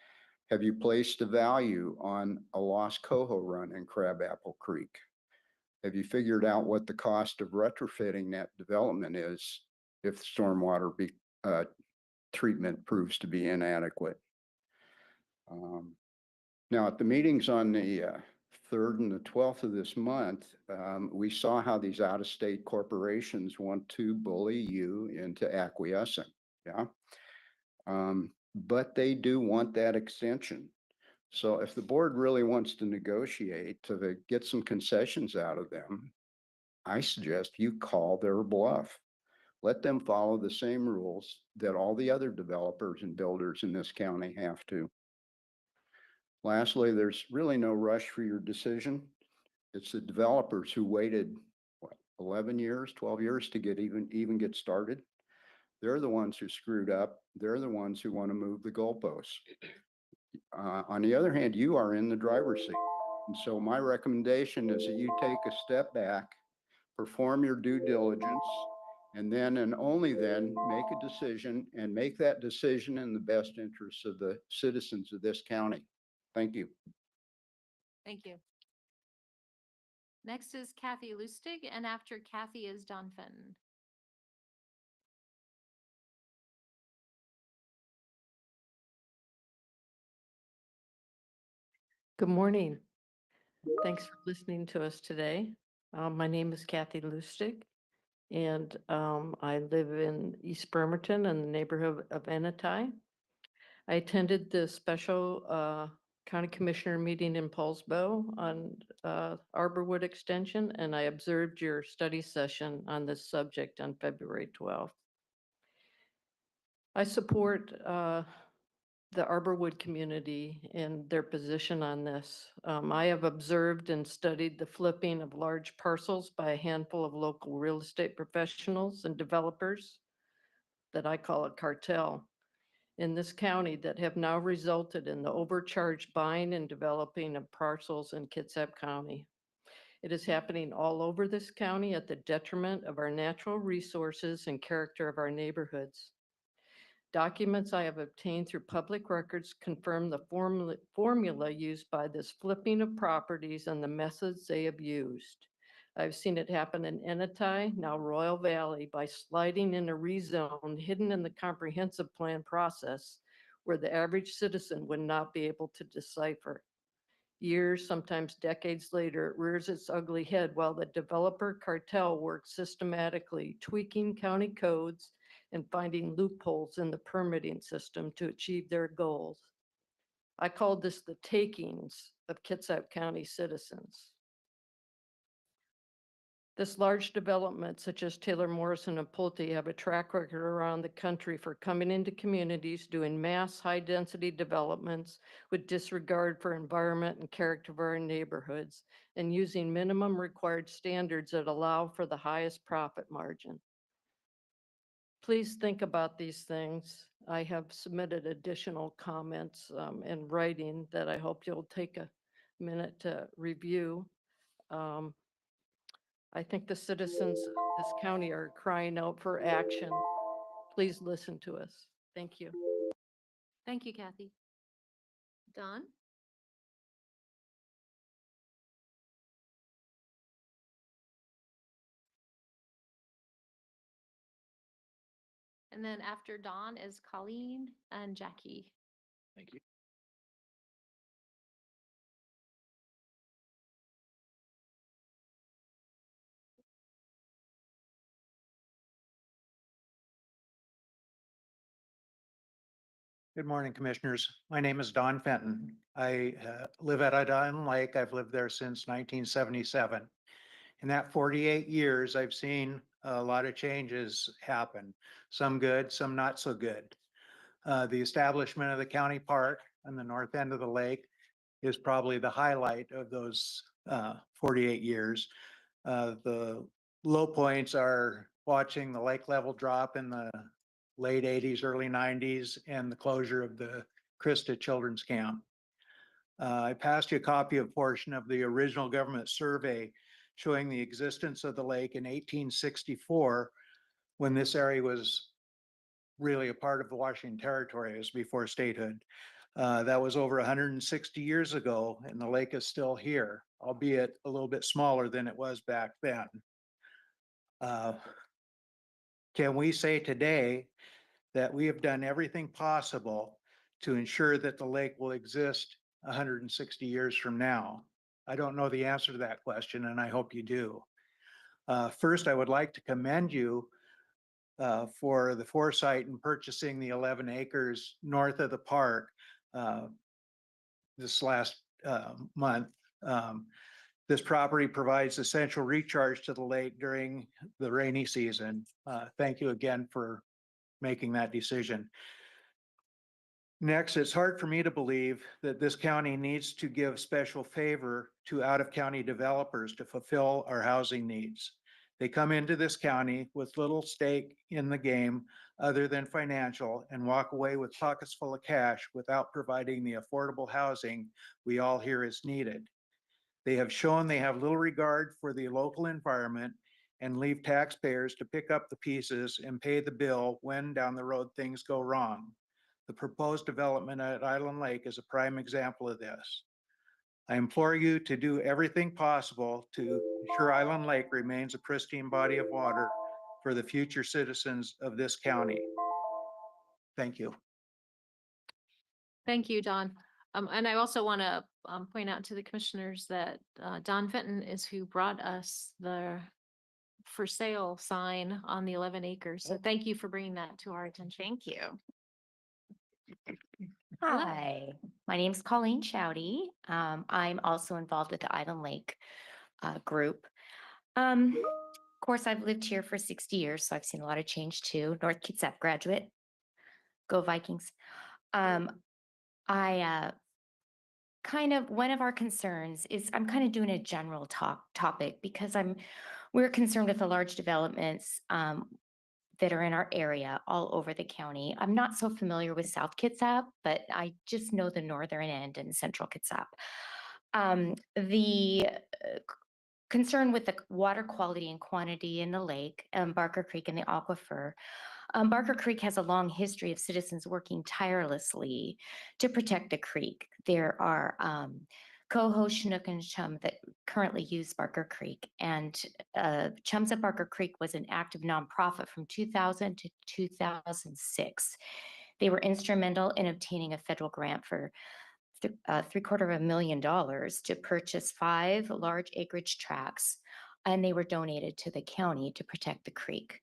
Have you placed a value on a lost coho run in Crabapple Creek? Have you figured out what the cost of retrofitting that development is if stormwater treatment proves to be inadequate? Now, at the meetings on the 3rd and the 12th of this month, we saw how these out-of-state corporations want to bully you into acquiescing. Yeah. But they do want that extension. So if the board really wants to negotiate to get some concessions out of them, I suggest you call their bluff. Let them follow the same rules that all the other developers and builders in this county have to. Lastly, there's really no rush for your decision. It's the developers who waited, what, 11 years, 12 years to even get started. They're the ones who screwed up. They're the ones who want to move the goalposts. On the other hand, you are in the driver's seat. And so my recommendation is that you take a step back, perform your due diligence, and then and only then make a decision, and make that decision in the best interests of the citizens of this county. Thank you. Thank you. Next is Kathy Lustig, and after Kathy is Don Fenton. Good morning. Thanks for listening to us today. My name is Kathy Lustig, and I live in East Bremerton in the neighborhood of Anatai. I attended the special county commissioner meeting in Paulsbo on Arborwood Extension, and I observed your study session on this subject on February 12th. I support the Arborwood community and their position on this. I have observed and studied the flipping of large parcels by a handful of local real estate professionals and developers that I call a cartel in this county that have now resulted in the overcharged buying and developing of parcels in Kitsap County. It is happening all over this county at the detriment of our natural resources and character of our neighborhoods. Documents I have obtained through public records confirm the formula used by this flipping of properties and the methods they have used. I've seen it happen in Anatai, now Royal Valley, by sliding in a rezone hidden in the comprehensive plan process where the average citizen would not be able to decipher. Years, sometimes decades later, it rears its ugly head while the developer cartel works systematically, tweaking county codes and finding loopholes in the permitting system to achieve their goals. I called this the takings of Kitsap County citizens. This large development, such as Taylor Morrison and Pulte, have a track record around the country for coming into communities, doing mass high-density developments with disregard for environment and character of our neighborhoods, and using minimum required standards that allow for the highest profit margin. Please think about these things. I have submitted additional comments in writing that I hope you'll take a minute to review. I think the citizens of this county are crying out for action. Please listen to us. Thank you. Thank you, Kathy. Don? And then after Dawn is Colleen and Jackie. Thank you. Good morning, Commissioners. My name is Don Fenton. I live at Island Lake. I've lived there since 1977. In that 48 years, I've seen a lot of changes happen, some good, some not so good. The establishment of the county park on the north end of the lake is probably the highlight of those 48 years. The low points are watching the lake level drop in the late 80s, early 90s, and the closure of the Krista Children's Camp. I passed you a copy of portion of the original government survey showing the existence of the lake in 1864, when this area was really a part of the Washington Territory. It was before statehood. That was over 160 years ago, and the lake is still here, albeit a little bit smaller than it was back then. Can we say today that we have done everything possible to ensure that the lake will exist 160 years from now? I don't know the answer to that question, and I hope you do. First, I would like to commend you for the foresight in purchasing the 11 acres north of the park this last month. This property provides essential recharge to the lake during the rainy season. Thank you again for making that decision. Next, it's hard for me to believe that this county needs to give special favor to out-of-county developers to fulfill our housing needs. They come into this county with little stake in the game other than financial and walk away with pockets full of cash without providing the affordable housing we all hear is needed. They have shown they have little regard for the local environment and leave taxpayers to pick up the pieces and pay the bill when down the road things go wrong. The proposed development at Island Lake is a prime example of this. I implore you to do everything possible to ensure Island Lake remains a pristine body of water for the future citizens of this county. Thank you. Thank you, Don. And I also want to point out to the commissioners that Don Fenton is who brought us the for sale sign on the 11 acres. So thank you for bringing that to our attention. Thank you. Hello. Hi, my name's Colleen Chowdy. I'm also involved with the Island Lake group. Of course, I've lived here for 60 years, so I've seen a lot of change too. North Kitsap graduate. Go Vikings. I kind of, one of our concerns is I'm kind of doing a general topic because we're concerned with the large developments that are in our area all over the county. I'm not so familiar with South Kitsap, but I just know the northern end and central Kitsap. The concern with the water quality and quantity in the lake, Barker Creek and the aquifer. Barker Creek has a long history of citizens working tirelessly to protect the creek. There are Coho, Chinook, and Chum that currently use Barker Creek. And Chums at Barker Creek was an active nonprofit from 2000 to 2006. They were instrumental in obtaining a federal grant for $750,000 to purchase 5 large acreage tracts, and they were donated to the county to protect the creek.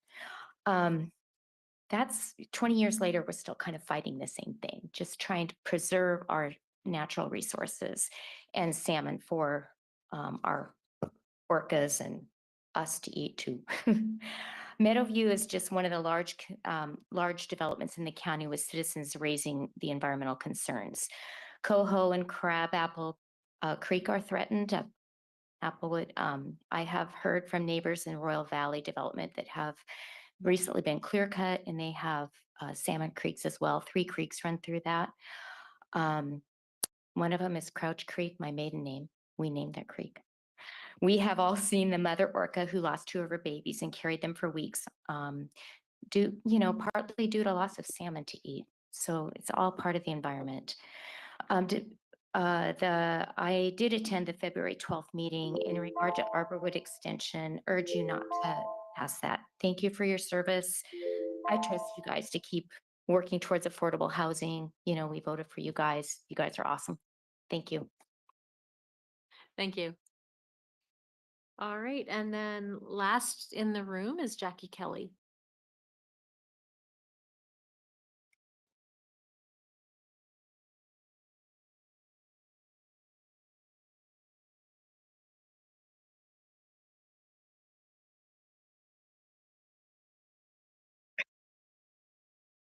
That's 20 years later, we're still kind of fighting the same thing, just trying to preserve our natural resources and salmon for our orcas and us to eat too. Meadowview is just one of the large developments in the county with citizens raising the environmental concerns. Coho and Crabapple Creek are threatened. Applewood, I have heard from neighbors in Royal Valley development that have recently been clear cut, and they have salmon creeks as well. 3 creeks run through that. One of them is Crouch Creek, my maiden name. We named that creek. We have all seen the mother orca who lost 2 of her babies and carried them for weeks, partly due to loss of salmon to eat. So it's all part of the environment. I did attend the February 12th meeting in regard to Arborwood Extension. Urge you not to pass that. Thank you for your service. I trust you guys to keep working towards affordable housing. We voted for you guys. You guys are awesome. Thank you. Thank you. All right. And then last in the room is Jackie Kelly.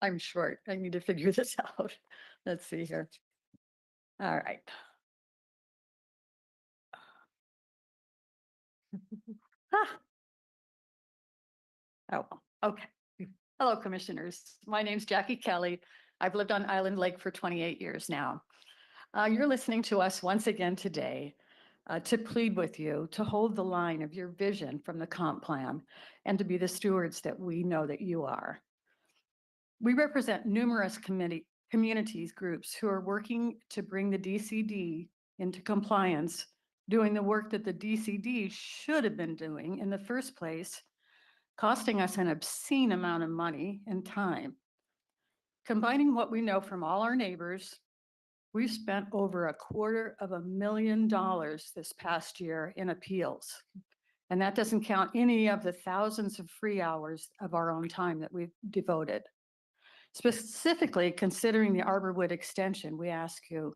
I'm short. I need to figure this out. Let's see here. All right. Ah. Oh, okay. Hello, Commissioners. My name's Jackie Kelly. I've lived on Island Lake for 28 years now. You're listening to us once again today to plead with you to hold the line of your vision from the comp plan and to be the stewards that we know that you are. We represent numerous communities groups who are working to bring the DCD into compliance, doing the work that the DCD should have been doing in the first place, costing us an obscene amount of money and time. Combining what we know from all our neighbors, we've spent over $250,000 this past year in appeals. And that doesn't count any of the thousands of free hours of our own time that we've devoted. Specifically, considering the Arborwood extension, we ask you,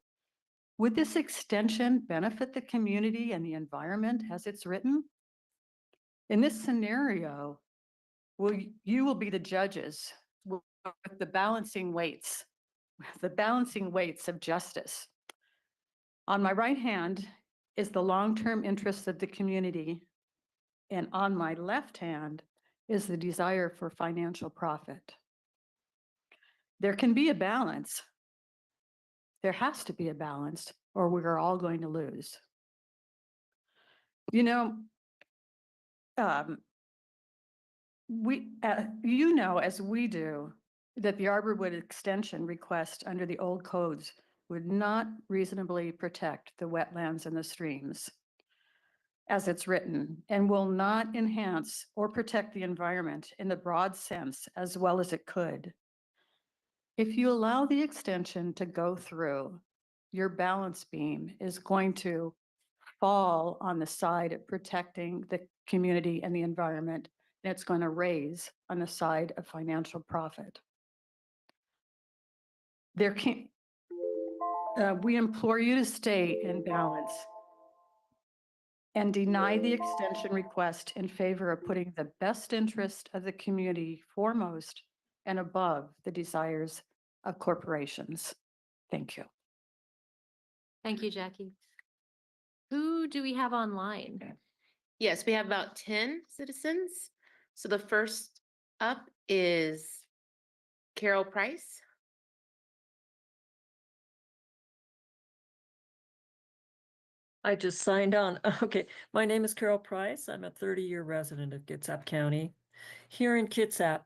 would this extension benefit the community and the environment as it's written? In this scenario, you will be the judges with the balancing weights of justice. On my right hand is the long-term interests of the community, and on my left hand is the desire for financial profit. There can be a balance. There has to be a balance, or we're all going to lose. You know, as we do, that the Arborwood extension request under the old codes would not reasonably protect the wetlands and the streams as it's written, and will not enhance or protect the environment in the broad sense as well as it could. If you allow the extension to go through, your balance beam is going to fall on the side of protecting the community and the environment, and it's going to raise on the side of financial profit. We implore you to stay in balance and deny the extension request in favor of putting the best interest of the community foremost and above the desires of corporations. Thank you. Thank you, Jackie. Who do we have online? Yes, we have about 10 citizens. So the first up is Carol Price. I just signed on. Okay, my name is Carol Price. I'm a 30-year resident of Kitsap County. Here in Kitsap,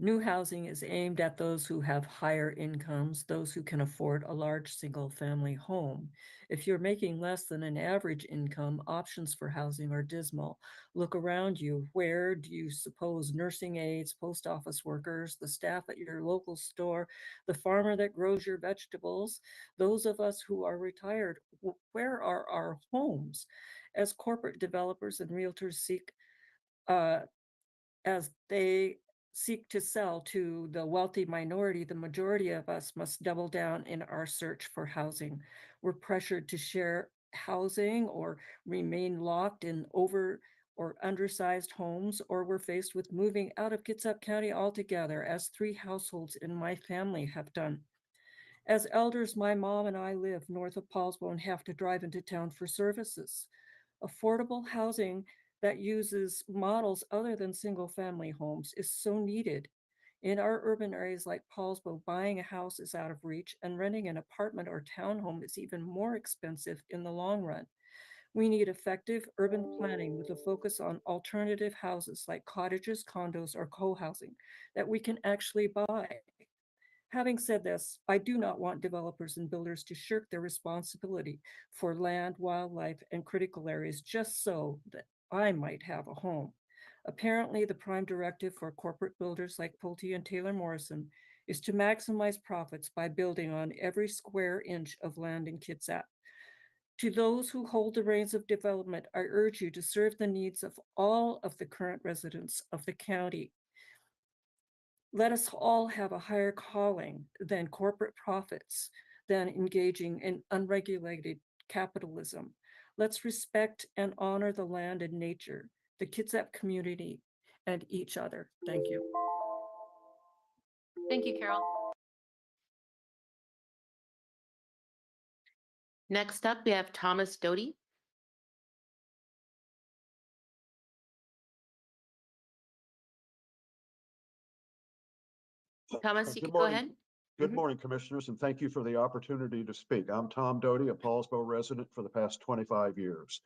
new housing is aimed at those who have higher incomes, those who can afford a large single-family home. If you're making less than an average income, options for housing are dismal. Look around you. Where do you suppose nursing aides, post office workers, the staff at your local store, the farmer that grows your vegetables, those of us who are retired, where are our homes? As corporate developers and realtors as they seek to sell to the wealthy minority, the majority of us must double down in our search for housing. We're pressured to share housing or remain locked in over or undersized homes, or we're faced with moving out of Kitsap County altogether, as 3 households in my family have done. As elders, my mom and I live north of Paulsbo and have to drive into town for services. Affordable housing that uses models other than single-family homes is so needed. In our urban areas like Paulsbo, buying a house is out of reach, and renting an apartment or townhome is even more expensive in the long run. We need effective urban planning with a focus on alternative houses like cottages, condos, or co-housing that we can actually buy. Having said this, I do not want developers and builders to shirk their responsibility for land, wildlife, and critical areas just so that I might have a home. Apparently, the prime directive for corporate builders like Pulte and Taylor Morrison is to maximize profits by building on every square inch of land in Kitsap. To those who hold the reins of development, I urge you to serve the needs of all of the current residents of the county. Let us all have a higher calling than corporate profits, than engaging in unregulated capitalism. Let's respect and honor the land and nature, the Kitsap community, and each other. Thank you. Thank you, Carol. Next up, we have Thomas Doty. Thomas, you Good can go morning. ahead. Good Mhm. morning, Commissioners, and thank you for the opportunity to speak. I'm Tom Doty, a Paulsbo resident for the past 25 years.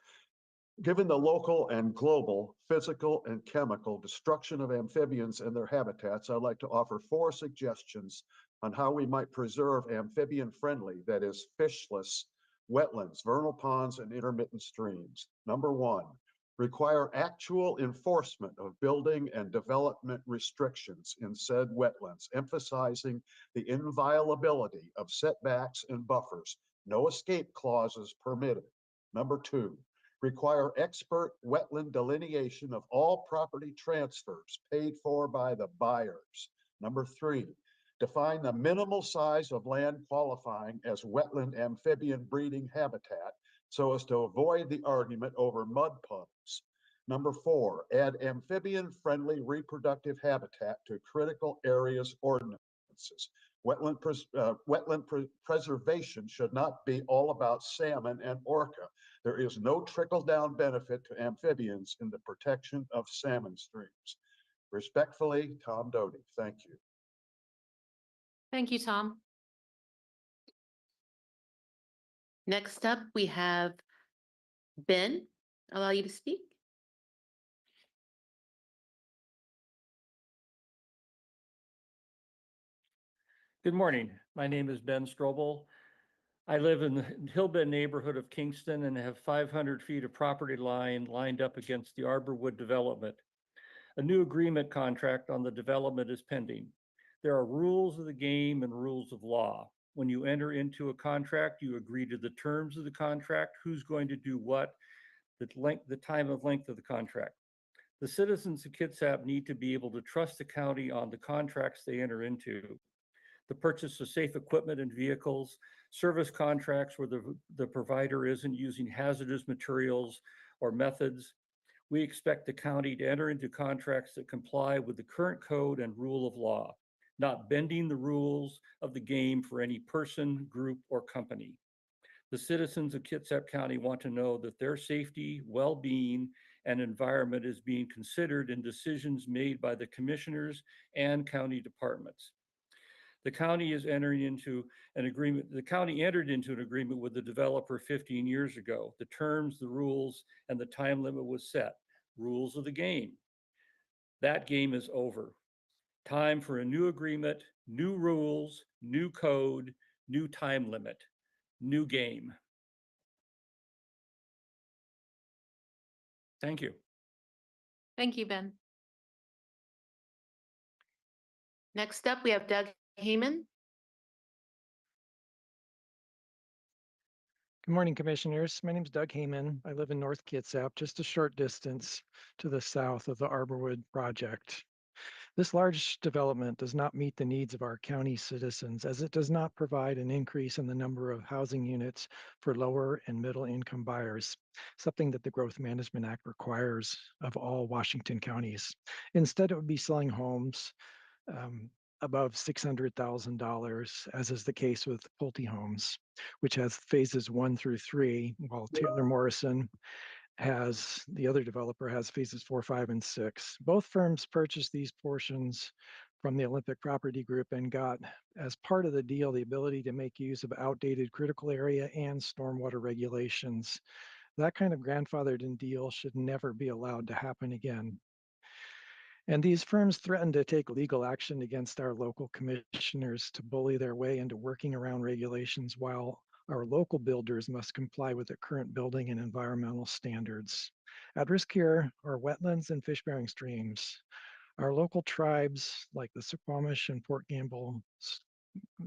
Given the local and global physical and chemical destruction of amphibians and their habitats, I'd like to offer 4 suggestions on how we might preserve amphibian-friendly, that is fishless, wetlands, vernal ponds, and intermittent streams. Number 1, require actual enforcement of building and development restrictions in said wetlands, emphasizing the inviolability of setbacks and buffers. No escape clauses permitted. Number 2, require expert wetland delineation of all property transfers paid for by the buyers. Number 3, define the minimal size of land qualifying as wetland amphibian breeding habitat so as to avoid the argument over mud puddles. Number 4, add amphibian-friendly reproductive habitat to critical areas ordinances. Wetland preservation should not be all about salmon and orca. There is no trickle-down benefit to amphibians in the protection of salmon streams. Respectfully, Tom Doty. Thank you. Thank you, Tom. Next up, we have Ben. Allow you to speak. Good morning. My name is Ben Strobel. I live in the Hillbend neighborhood of Kingston and have 500 feet of property line lined up against the Arborwood development. A new agreement contract on the development is pending. There are rules of the game and rules of law. When you enter into a contract, you agree to the terms of the contract, who's going to do what, the time of length of the contract. The citizens of Kitsap need to be able to trust the county on the contracts they enter into. The purchase of safe equipment and vehicles, service contracts where the provider isn't using hazardous materials or methods. We expect the county to enter into contracts that comply with the current code and rule of law, not bending the rules of the game for any person, group, or company. The citizens of Kitsap County want to know that their safety, well-being, and environment is being considered in decisions made by the commissioners and county departments. The county is entering into an agreement. The county entered into an agreement with the developer 15 years ago. The terms, the rules, and the time limit was set. Rules of the game. That game is over. Time for a new agreement, new rules, new code, new time limit, new game. Thank you. Thank you, Ben. Next up, we have Doug Heyman. Good morning, Commissioners. My name is Doug Heyman. I live in North Kitsap, just a short distance to the south of the Arborwood project. This large development does not meet the needs of our county citizens, as it does not provide an increase in the number of housing units for lower and middle income buyers, something that the Growth Management Act requires of all Washington counties. Instead, it would be selling homes above $600,000, as is the case with Pulte Homes, which has phases 1 through 3, while Taylor Morrison the other developer has phases 4, 5, and 6. Both firms purchased these portions from the Olympic Property Group and got, as part of the deal, the ability to make use of outdated critical area and stormwater regulations. That kind of grandfathered in deal should never be allowed to happen again. And these firms threaten to take legal action against our local commissioners to bully their way into working around regulations, while our local builders must comply with the current building and environmental standards. At risk here are wetlands and fish-bearing streams. Our local tribes, like the Suquamish and Port Gamble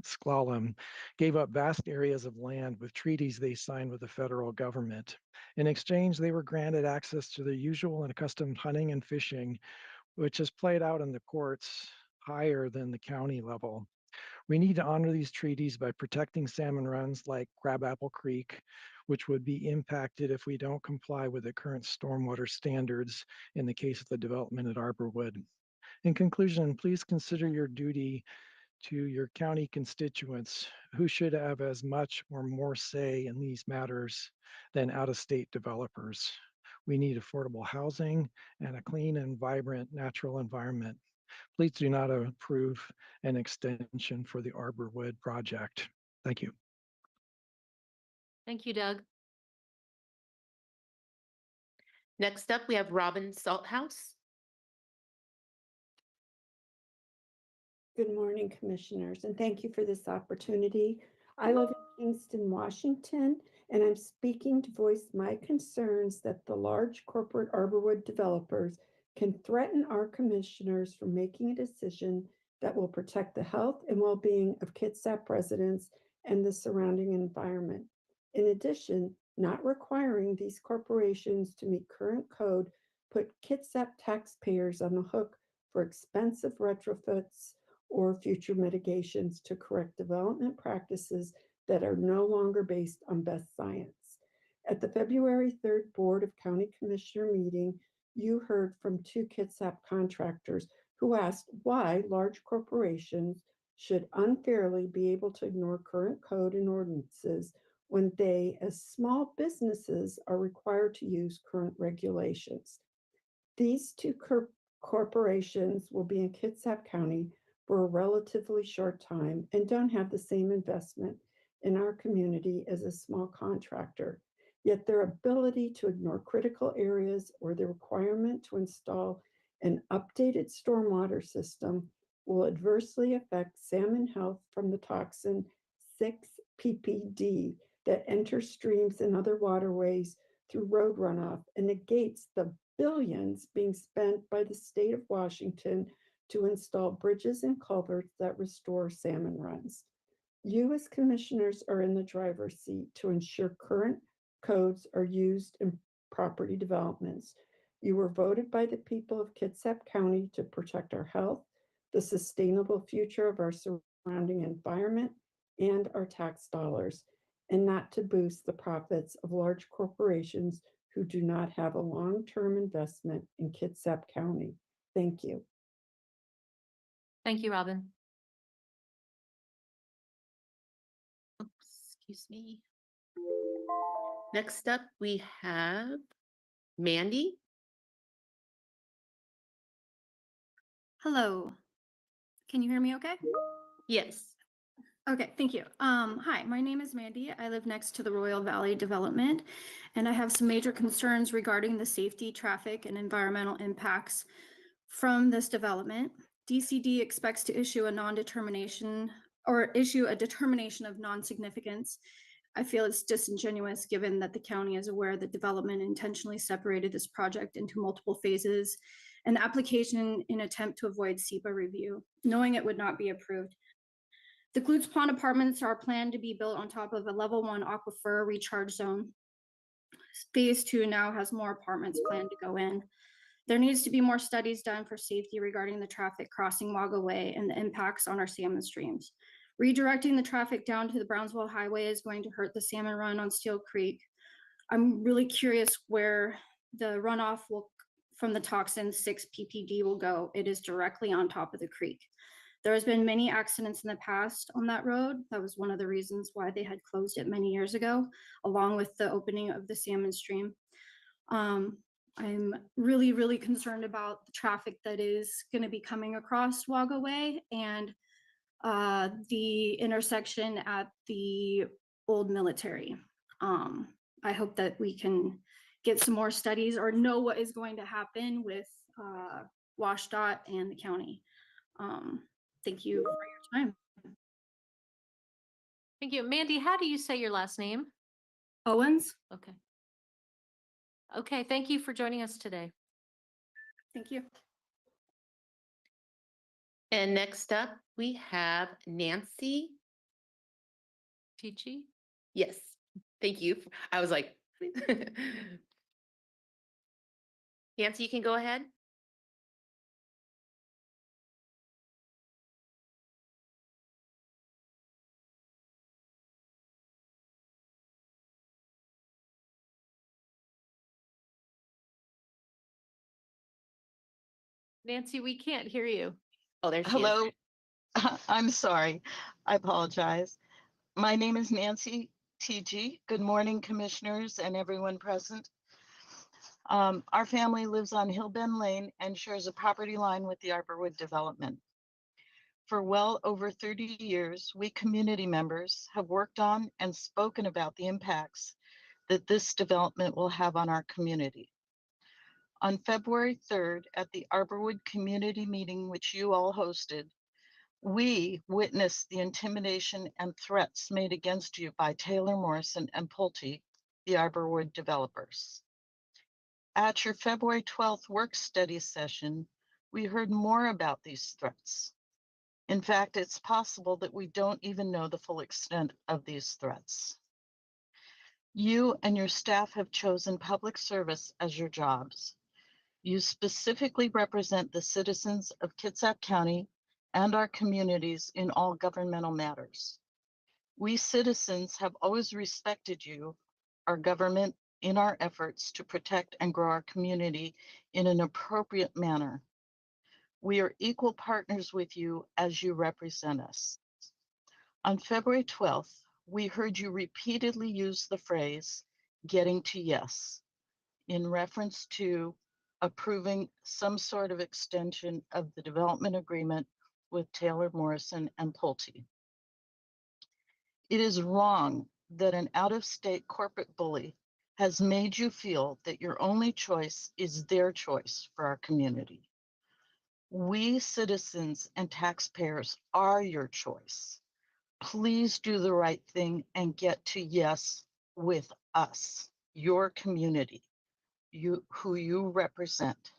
Sklallam, gave up vast areas of land with treaties they signed with the federal government. In exchange, they were granted access to their usual and accustomed hunting and fishing, which is played out in the courts higher than the county level. We need to honor these treaties by protecting salmon runs like Crabapple Creek, which would be impacted if we don't comply with the current stormwater standards in the case of the development at Arborwood. In conclusion, please consider your duty to your county constituents who should have as much or more say in these matters than out-of-state developers. We need affordable housing and a clean and vibrant natural environment. Please do not approve an extension for the Arborwood project. Thank you. Thank you, Doug. Next up, we have Robin Salthouse. Good morning, Commissioners, and thank you for this opportunity. I live in Kingston, Washington, and I'm speaking to voice my concerns that the large corporate Arborwood developers can threaten our commissioners from making a decision that will protect the health and well-being of Kitsap residents and the surrounding environment. In addition, not requiring these corporations to meet current code put Kitsap taxpayers on the hook for expensive retrofits or future mitigations to correct development practices that are no longer based on best science. At the February 3rd Board of County Commissioner meeting, you heard from 2 Kitsap contractors who asked why large corporations should unfairly be able to ignore current code and ordinances when they, as small businesses, are required to use current regulations. These 2 corporations will be in Kitsap County for a relatively short time and don't have the same investment in our community as a small contractor. Yet their ability to ignore critical areas or the requirement to install an updated stormwater system will adversely affect salmon health from the toxin 6-PPD that enters streams and other waterways through road runoff and negates the billions being spent by the state of Washington to install bridges and culverts that restore salmon runs. You as commissioners are in the driver's seat to ensure current codes are used in property developments. You were voted by the people of Kitsap County to protect our health, the sustainable future of our surrounding environment, and our tax dollars, and not to boost the profits of large corporations who do not have a long-term investment in Kitsap County. Thank you. Thank you, Robin. Oops, excuse me. Next up, we have Mandy. Hello. Can you hear me okay? Yes. Okay, thank you. Hi, my name is Mandy. I live next to the Royal Valley Development, and I have some major concerns regarding the safety, traffic, and environmental impacts from this development. DCD expects to issue a non-determination or issue a determination of non-significance. I feel it's disingenuous given that the county is aware that development intentionally separated this project into multiple phases and the application in attempt to avoid SEPA review, knowing it would not be approved. The Glutes Pond apartments are planned to be built on top of a level 1 aquifer recharge zone. Phase 2 now has more apartments planned to go in. There needs to be more studies done for safety regarding the traffic crossing Waga Way and the impacts on our salmon streams. Redirecting the traffic down to the Brownsville Highway is going to hurt the salmon run on Steel Creek. I'm really curious where the runoff from the toxin 6-PPD will go. It is directly on top of the creek. There has been many accidents in the past on that road. That was one of the reasons why they had closed it many years ago, along with the opening of the salmon stream. I'm really, really concerned about the traffic that is going to be coming across Waga Way and the intersection at the old military. I hope that we can get some more studies or know what is going to happen with WashDOT and the county. Thank you for your time. Thank you. Mandy, how do you say your last name? Owens. Okay. Okay, thank you for joining us today. Thank you. And next up, we have Nancy. Teachy? Yes, thank you. I was like, Nancy, you can go ahead. Nancy, we can't hear you. Oh, there she is. Hello. I'm sorry. I apologize. My name is Nancy TG. Good morning, commissioners and everyone present. Our family lives on Hillbend Lane and shares a property line with the Arborwood development. For well over 30 years, we community members have worked on and spoken about the impacts that this development will have on our community. On February 3rd, at the Arborwood community meeting, which you all hosted, we witnessed the intimidation and threats made against you by Taylor Morrison and Pulte, the Arborwood developers. At your February 12th work study session, we heard more about these threats. In fact, it's possible that we don't even know the full extent of these threats. You and your staff have chosen public service as your jobs. You specifically represent the citizens of Kitsap County and our communities in all governmental matters. We citizens have always respected you, our government, in our efforts to protect and grow our community in an appropriate manner. We are equal partners with you as you represent us. On February 12th, we heard you repeatedly use the phrase, getting to yes, in reference to approving some sort of extension of the development agreement with Taylor Morrison and Pulte. It is wrong that an out-of-state corporate bully has made you feel that your only choice is their choice for our community. We citizens and taxpayers are your choice. Please do the right thing and get to yes with us, your community, who you represent.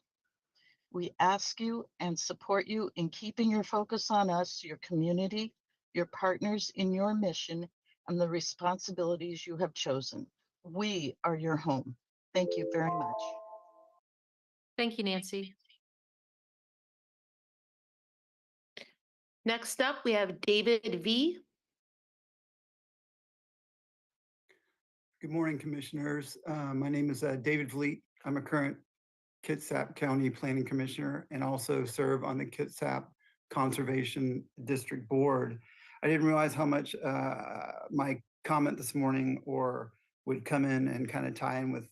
We ask you and support you in keeping your focus on us, your community, your partners in your mission, and the responsibilities you have chosen. We are your home. Thank you very much. Thank you, Nancy. Next up, we have David V. Good morning, commissioners. My name is David Vliet. I'm a current Kitsap County Planning Commissioner and also serve on the Kitsap Conservation District Board. I didn't realize how much my comment this morning or would come in and kind of tie in with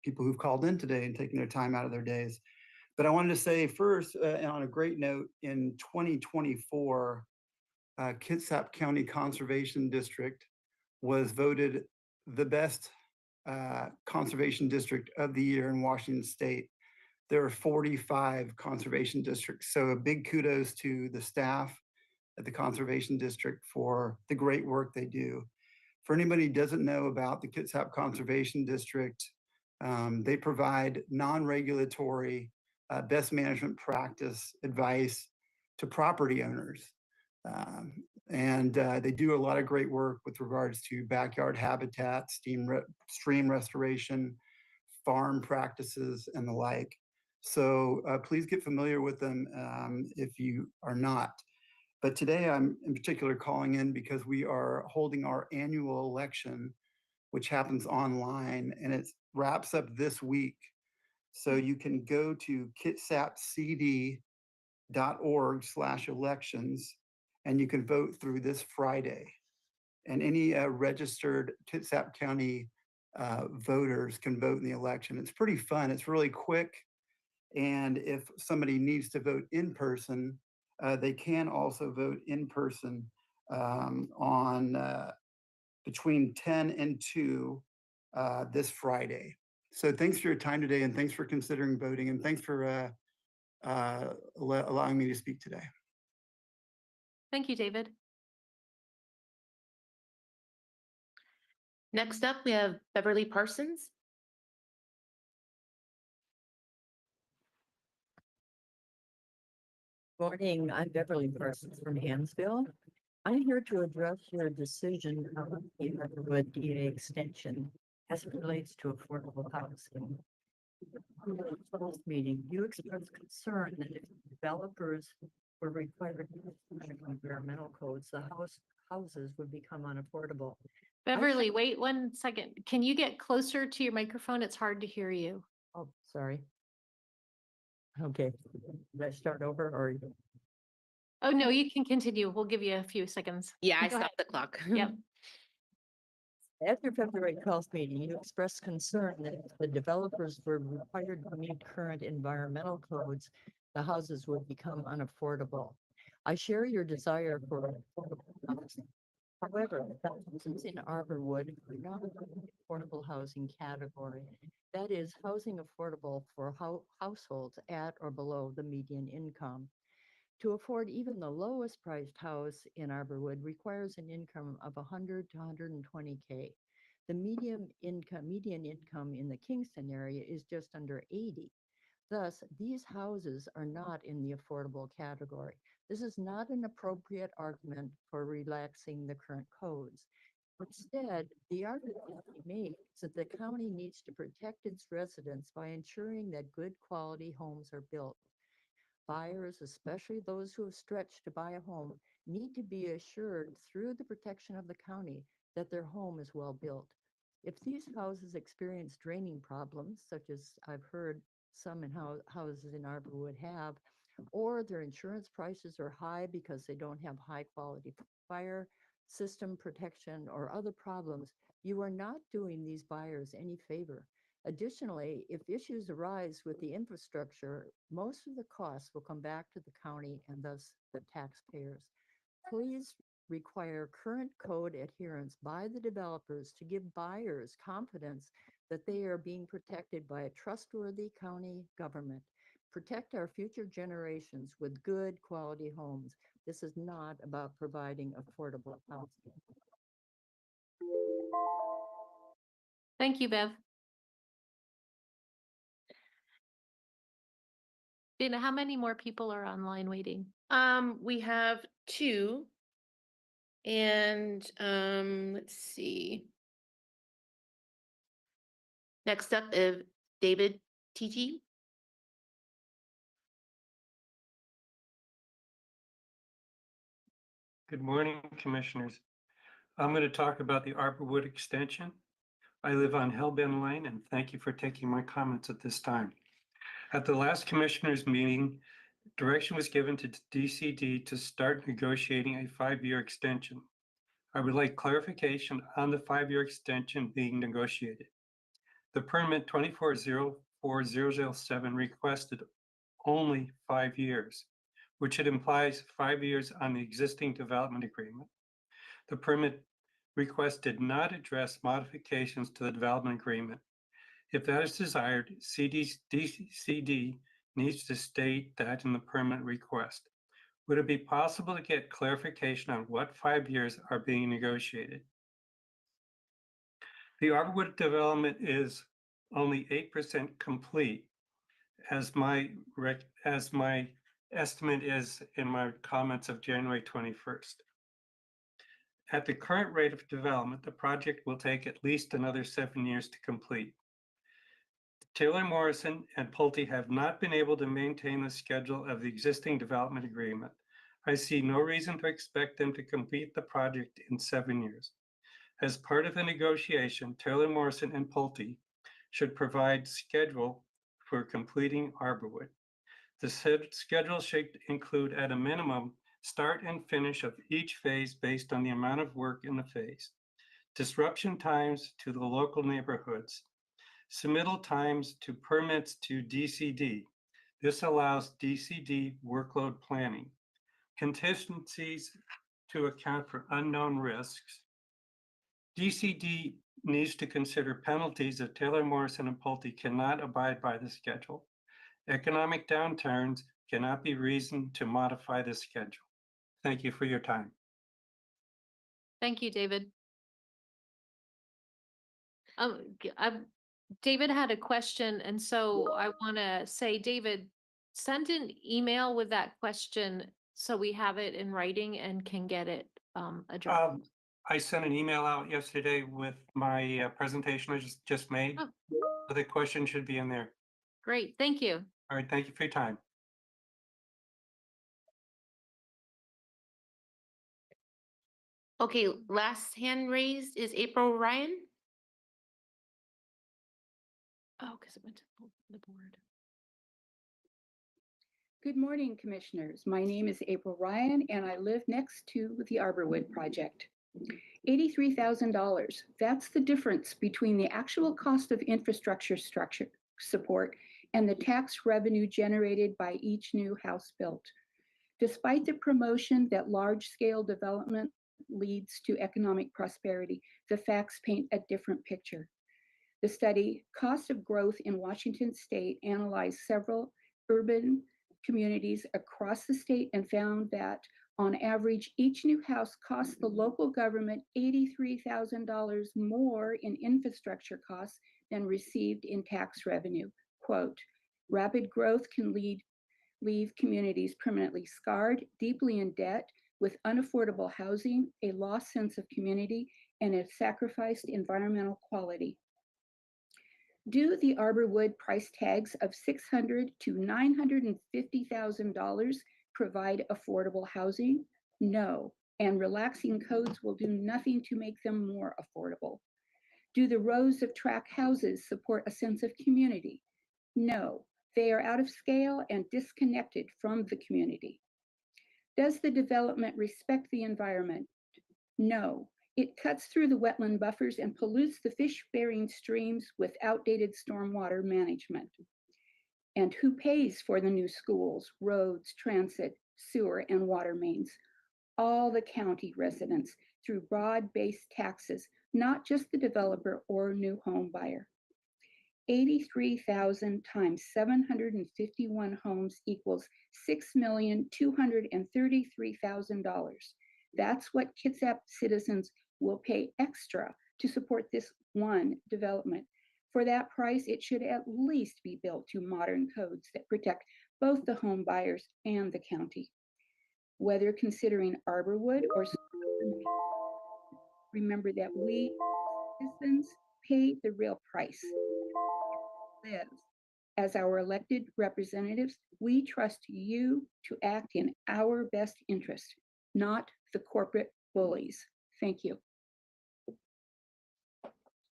people who've called in today and taken their time out of their days. But I wanted to say first, and on a great note, in 2024, Kitsap County Conservation District was voted the best conservation district of the year in Washington State. There are 45 conservation districts. So a big kudos to the staff at the Conservation District for the great work they do. For anybody who doesn't know about the Kitsap Conservation District, they provide non-regulatory best management practice advice to property owners. They do a lot of great work with regards to backyard habitat, stream restoration, farm practices, and the like. So please get familiar with them if you are not. But today I'm in particular calling in because we are holding our annual election, which happens online, and it wraps up this week. So you can go to kitsapcd.org/elections, and you can vote through this Friday. And any registered Kitsap County voters can vote in the election. It's pretty fun. It's really quick. And if somebody needs to vote in person, they can also vote in person on between 10 and 2 this Friday. So thanks for your time today, and thanks for considering voting, and thanks for allowing me to speak today. Thank you, David. Next up, we have Beverly Parsons. Morning, I'm Beverly Parsons from Hansville. I'm here to address your decision on the Arborwood DA extension as it relates to affordable housing. In the last meeting, you expressed concern that if developers were required to meet environmental codes, the houses would become unaffordable. Beverly, wait 1 second. Can you get closer to your microphone? It's hard to hear you. Oh, sorry. Okay, did I start over or? Oh, no, you can continue. We'll give you a few seconds. Yeah, I Go ahead. stopped the clock. Yep. At your February 12th meeting, you expressed concern that if the developers were required to meet current environmental codes, the houses would become unaffordable. I share your desire for affordable housing. However, thousands in Arborwood are not in the affordable housing category. That is, housing affordable for households at or below the median income. To afford even the lowest priced house in Arborwood requires an income of 100 to 120K. The median income in the Kingston area is just under 80. Thus, these houses are not in the affordable category. This is not an appropriate argument for relaxing the current codes. Instead, the argument to be made is that the county needs to protect its residents by ensuring that good quality homes are built. Buyers, especially those who have stretched to buy a home, need to be assured through the protection of the county that their home is well built. If these houses experience draining problems, such as I've heard some houses in Arborwood have, or their insurance prices are high because they don't have high quality fire system protection or other problems, you are not doing these buyers any favor. Additionally, if issues arise with the infrastructure, most of the costs will come back to the county and thus the taxpayers. Please require current code adherence by the developers to give buyers confidence that they are being protected by a trustworthy county government. Protect our future generations with good quality homes. This is not about providing affordable housing. Thank you, Bev. Dana, how many more people are online waiting? We have two. And let's see. Next up is David TG. Good morning, Commissioners. I'm going to talk about the Arborwood extension. I live on Hellbend Lane, and thank you for taking my comments at this time. At the last Commissioners meeting, direction was given to DCD to start negotiating a 5-year extension. I would like clarification on the 5-year extension being negotiated. The permit 2404007 requested only 5 years, which it implies 5 years on the existing development agreement. The permit request did not address modifications to the development agreement. If that is desired, DCD needs to state that in the permit request. Would it be possible to get clarification on what 5 years are being negotiated? The Arborwood development is only 8% complete, as my estimate is in my comments of January 21st. At the current rate of development, the project will take at least another 7 years to complete. Taylor Morrison and Pulte have not been able to maintain the schedule of the existing development agreement. I see no reason to expect them to complete the project in 7 years. As part of the negotiation, Taylor Morrison and Pulte should provide schedule for completing Arborwood. The schedule should include at a minimum start and finish of each phase based on the amount of work in the phase, disruption times to the local neighborhoods, submittal times to permits to DCD. This allows DCD workload planning, contingencies to account for unknown risks. DCD needs to consider penalties if Taylor Morrison and Pulte cannot abide by the schedule. Economic downturns cannot be reason to modify the schedule. Thank you for your time. Thank you, David. David had a question, and so I want to say, David, send an email with that question so we have it in writing and can get it addressed. I sent an email out yesterday with my presentation I just made. Oh. So the question should be in there. Great, thank you. All right, thank you for your time. Okay, last hand raised is April Ryan. Oh, because it went to the board. Good morning, Commissioners. My name is April Ryan, and I live next to the Arborwood project. $83,000. That's the difference between the actual cost of infrastructure support and the tax revenue generated by each new house built. Despite the promotion that large-scale development leads to economic prosperity, the facts paint a different picture. The study, Cost of Growth in Washington State, analyzed several urban communities across the state and found that on average, each new house costs the local government $83,000 more in infrastructure costs than received in tax revenue. Quote, rapid growth can leave communities permanently scarred, deeply in debt, with unaffordable housing, a lost sense of community, and a sacrificed environmental quality. Do the Arborwood price tags of $600,000 to $950,000 provide affordable housing? No, and relaxing codes will do nothing to make them more affordable. Do the rows of tract houses support a sense of community? No, they are out of scale and disconnected from the community. Does the development respect the environment? No, it cuts through the wetland buffers and pollutes the fish-bearing streams with outdated stormwater management. And who pays for the new schools, roads, transit, sewer, and water mains? All the county residents through broad-based taxes, not just the developer or new home buyer. 83,000 times 751 homes equals $6,233,000. That's what Kitsap citizens will pay extra to support this one development. For that price, it should at least be built to modern codes that protect both the home buyers and the county. Whether considering Arborwood or remember that we citizens pay the real price. Live. As our elected representatives, we trust you to act in our best interest, not the corporate bullies. Thank you.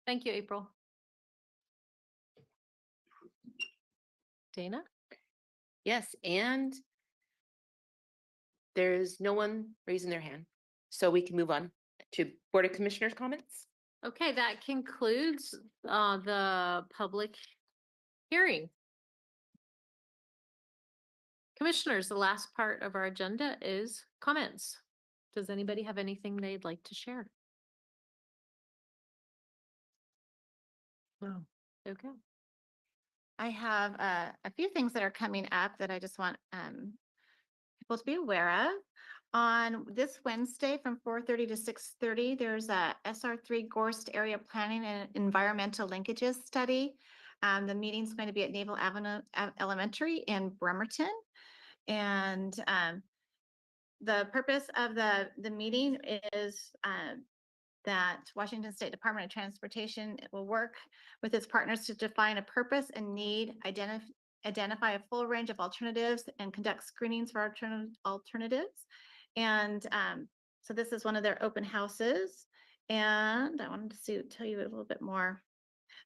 Thank you, April. Dana? Yes, and there's no one raising their hand, so we can move on to Board of Commissioners comments. Okay, that concludes the public hearing. Commissioners, the last part of our agenda is comments. Does anybody have anything they'd like to share? No. Okay. I have a few things that are coming up that I just want people to be aware of. On this Wednesday from 4:30 to 6:30, there's a SR3 Gorst Area Planning and Environmental Linkages Study. The meeting's going to be at Naval Avenue Elementary in Bremerton. And the purpose of the meeting is that Washington State Department of Transportation will work with its partners to define a purpose and need, identify a full range of alternatives, and conduct screenings for alternatives. And so this is one of their open houses. And I wanted to tell you a little bit more.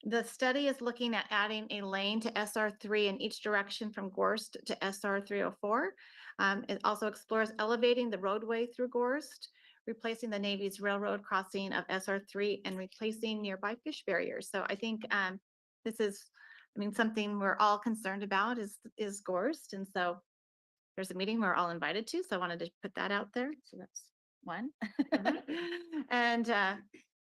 The study is looking at adding a lane to SR3 in each direction from Gorst to SR 304. It also explores elevating the roadway through Gorst, replacing the Navy's railroad crossing of SR3, and replacing nearby fish barriers. So I think this is, something we're all concerned about is Gorst. And so there's a meeting we're all invited to. So I wanted to put that out there. So that's one.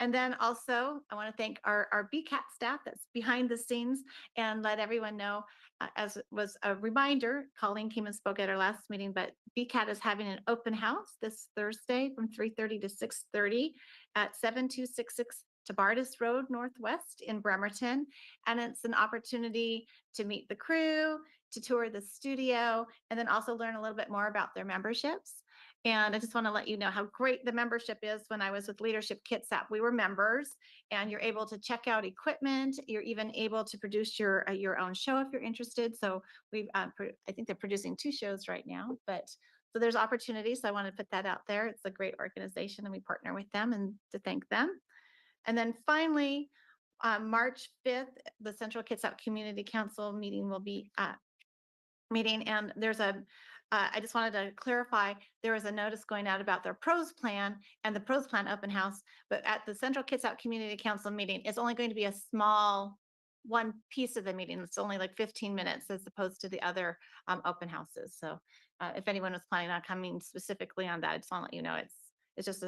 And then also I want to thank our BCAT staff that's behind the scenes, and let everyone know, as was a reminder, Colleen came and spoke at our last meeting, but BCAT is having an open house this Thursday from 3:30 to 6:30 at 7266 Tabardis Road Northwest in Bremerton. And it's an opportunity to meet the crew, to tour the studio, and then also learn a little bit more about their memberships. And I just want to let you know how great the membership is. When I was with Leadership Kitsap, we were members, and you're able to check out equipment. You're even able to produce your own show if you're interested. So I think they're producing 2 shows right now, but so there's opportunities. So I want to put that out there. It's a great organization, and we partner with them, and to thank them. And then finally, March 5th, the Central Kitsap Community Council meeting will be meeting, and I just wanted to clarify, there was a notice going out about their pros plan and the pros plan open house, but at the Central Kitsap Community Council meeting, it's only going to be a small one piece of the meeting. It's only like 15 minutes as opposed to the other open houses. So if anyone was planning on coming specifically on that, I just want to let you know it's just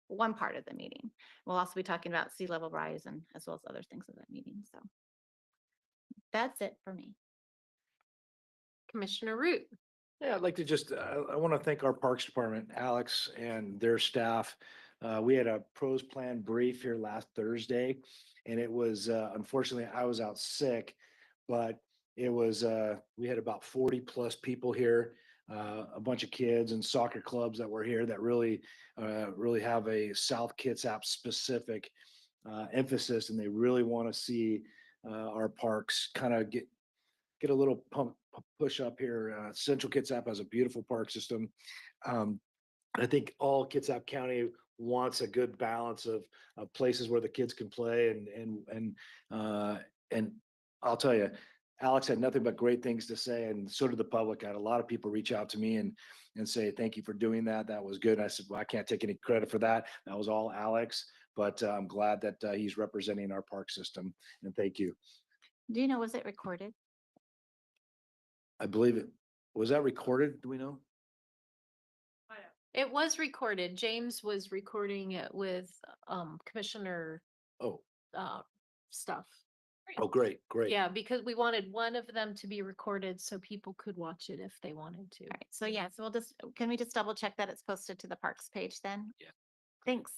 one part of the meeting. We'll also be talking about sea level rise and as well as other things at that meeting. So that's it for me. Commissioner Root. Yeah, I'd like to just, I want to thank our Parks Department, Alex and their staff. We had a pros plan brief here last Thursday, and it was, unfortunately, I was out sick, but it was, we had about 40 plus people here, a bunch of kids and soccer clubs that were here that really, really have a South Kitsap specific emphasis, and they really want to see our parks kind of get a little push up here. Central Kitsap has a beautiful park system. I think all Kitsap County wants a good balance of places where the kids can play and I'll tell you, Alex had nothing but great things to say, and so did the public. I had a lot of people reach out to me and say thank you for doing that. That was good. And I said, well, I can't take any credit for that. That was all Alex, but I'm glad that he's representing our park system. And thank you. Do you know, was it recorded? I believe it. Was that recorded? Do we know? It was recorded. James was recording it with Commissioner Oh, stuff. oh, great, great. Yeah, because we wanted one of them to be recorded so people could watch it if they wanted to. All right. So yeah, so can we just double check that it's posted to the Parks page then? Yeah. Thanks.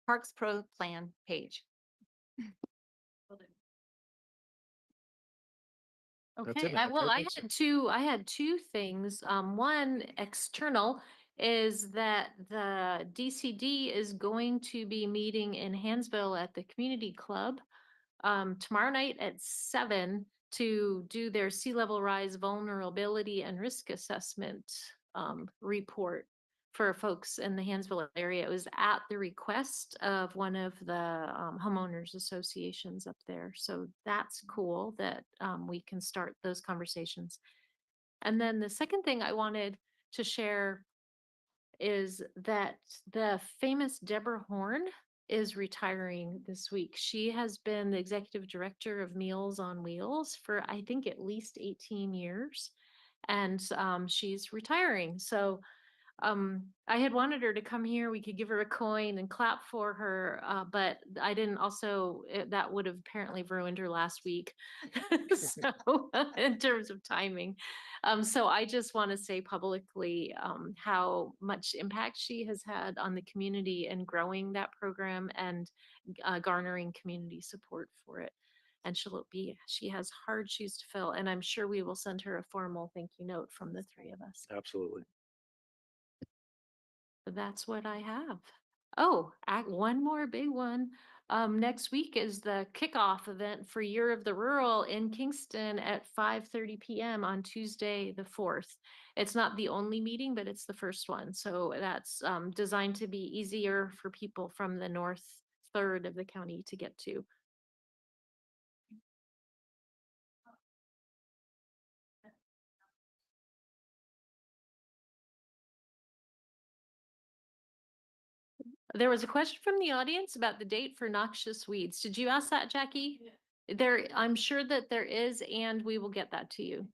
Parks Pro Plan page. That's Okay, it, I Madam Chair. Thanks. I had two things. One external is that the DCD is going to be meeting in Hansville at the community club tomorrow night at 7 to do their sea level rise vulnerability and risk assessment report for folks in the Hansville area. It was at the request of one of the homeowners associations up there. So that's cool that we can start those conversations. And then the second thing I wanted to share is that the famous Deborah Horn is retiring this week. She has been the executive director of Meals on Wheels for, I think, at least 18 years. And she's retiring. So I had wanted her to come here. We could give her a coin and clap for her, but I didn't also, that would have apparently ruined her last week. So in terms of timing. So I just want to say publicly how much impact she has had on the community and growing that program and garnering community support for it. And she has hard shoes to fill, and I'm sure we will send her a formal thank you note from the three of us. Absolutely. That's what I have. Oh, one more big one. Next week is the kickoff event for Year of the Rural in Kingston at 5:30 p.m. on Tuesday, the 4th. It's not the only meeting, but it's the first one. So that's designed to be easier for people from the north third of the county to get to. There was a question from the audience about the date for noxious weeds. Did you ask that, Jackie? There, I'm sure that there is, and we will get that to you.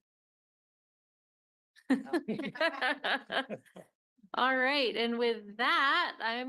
All right, and with that, I'm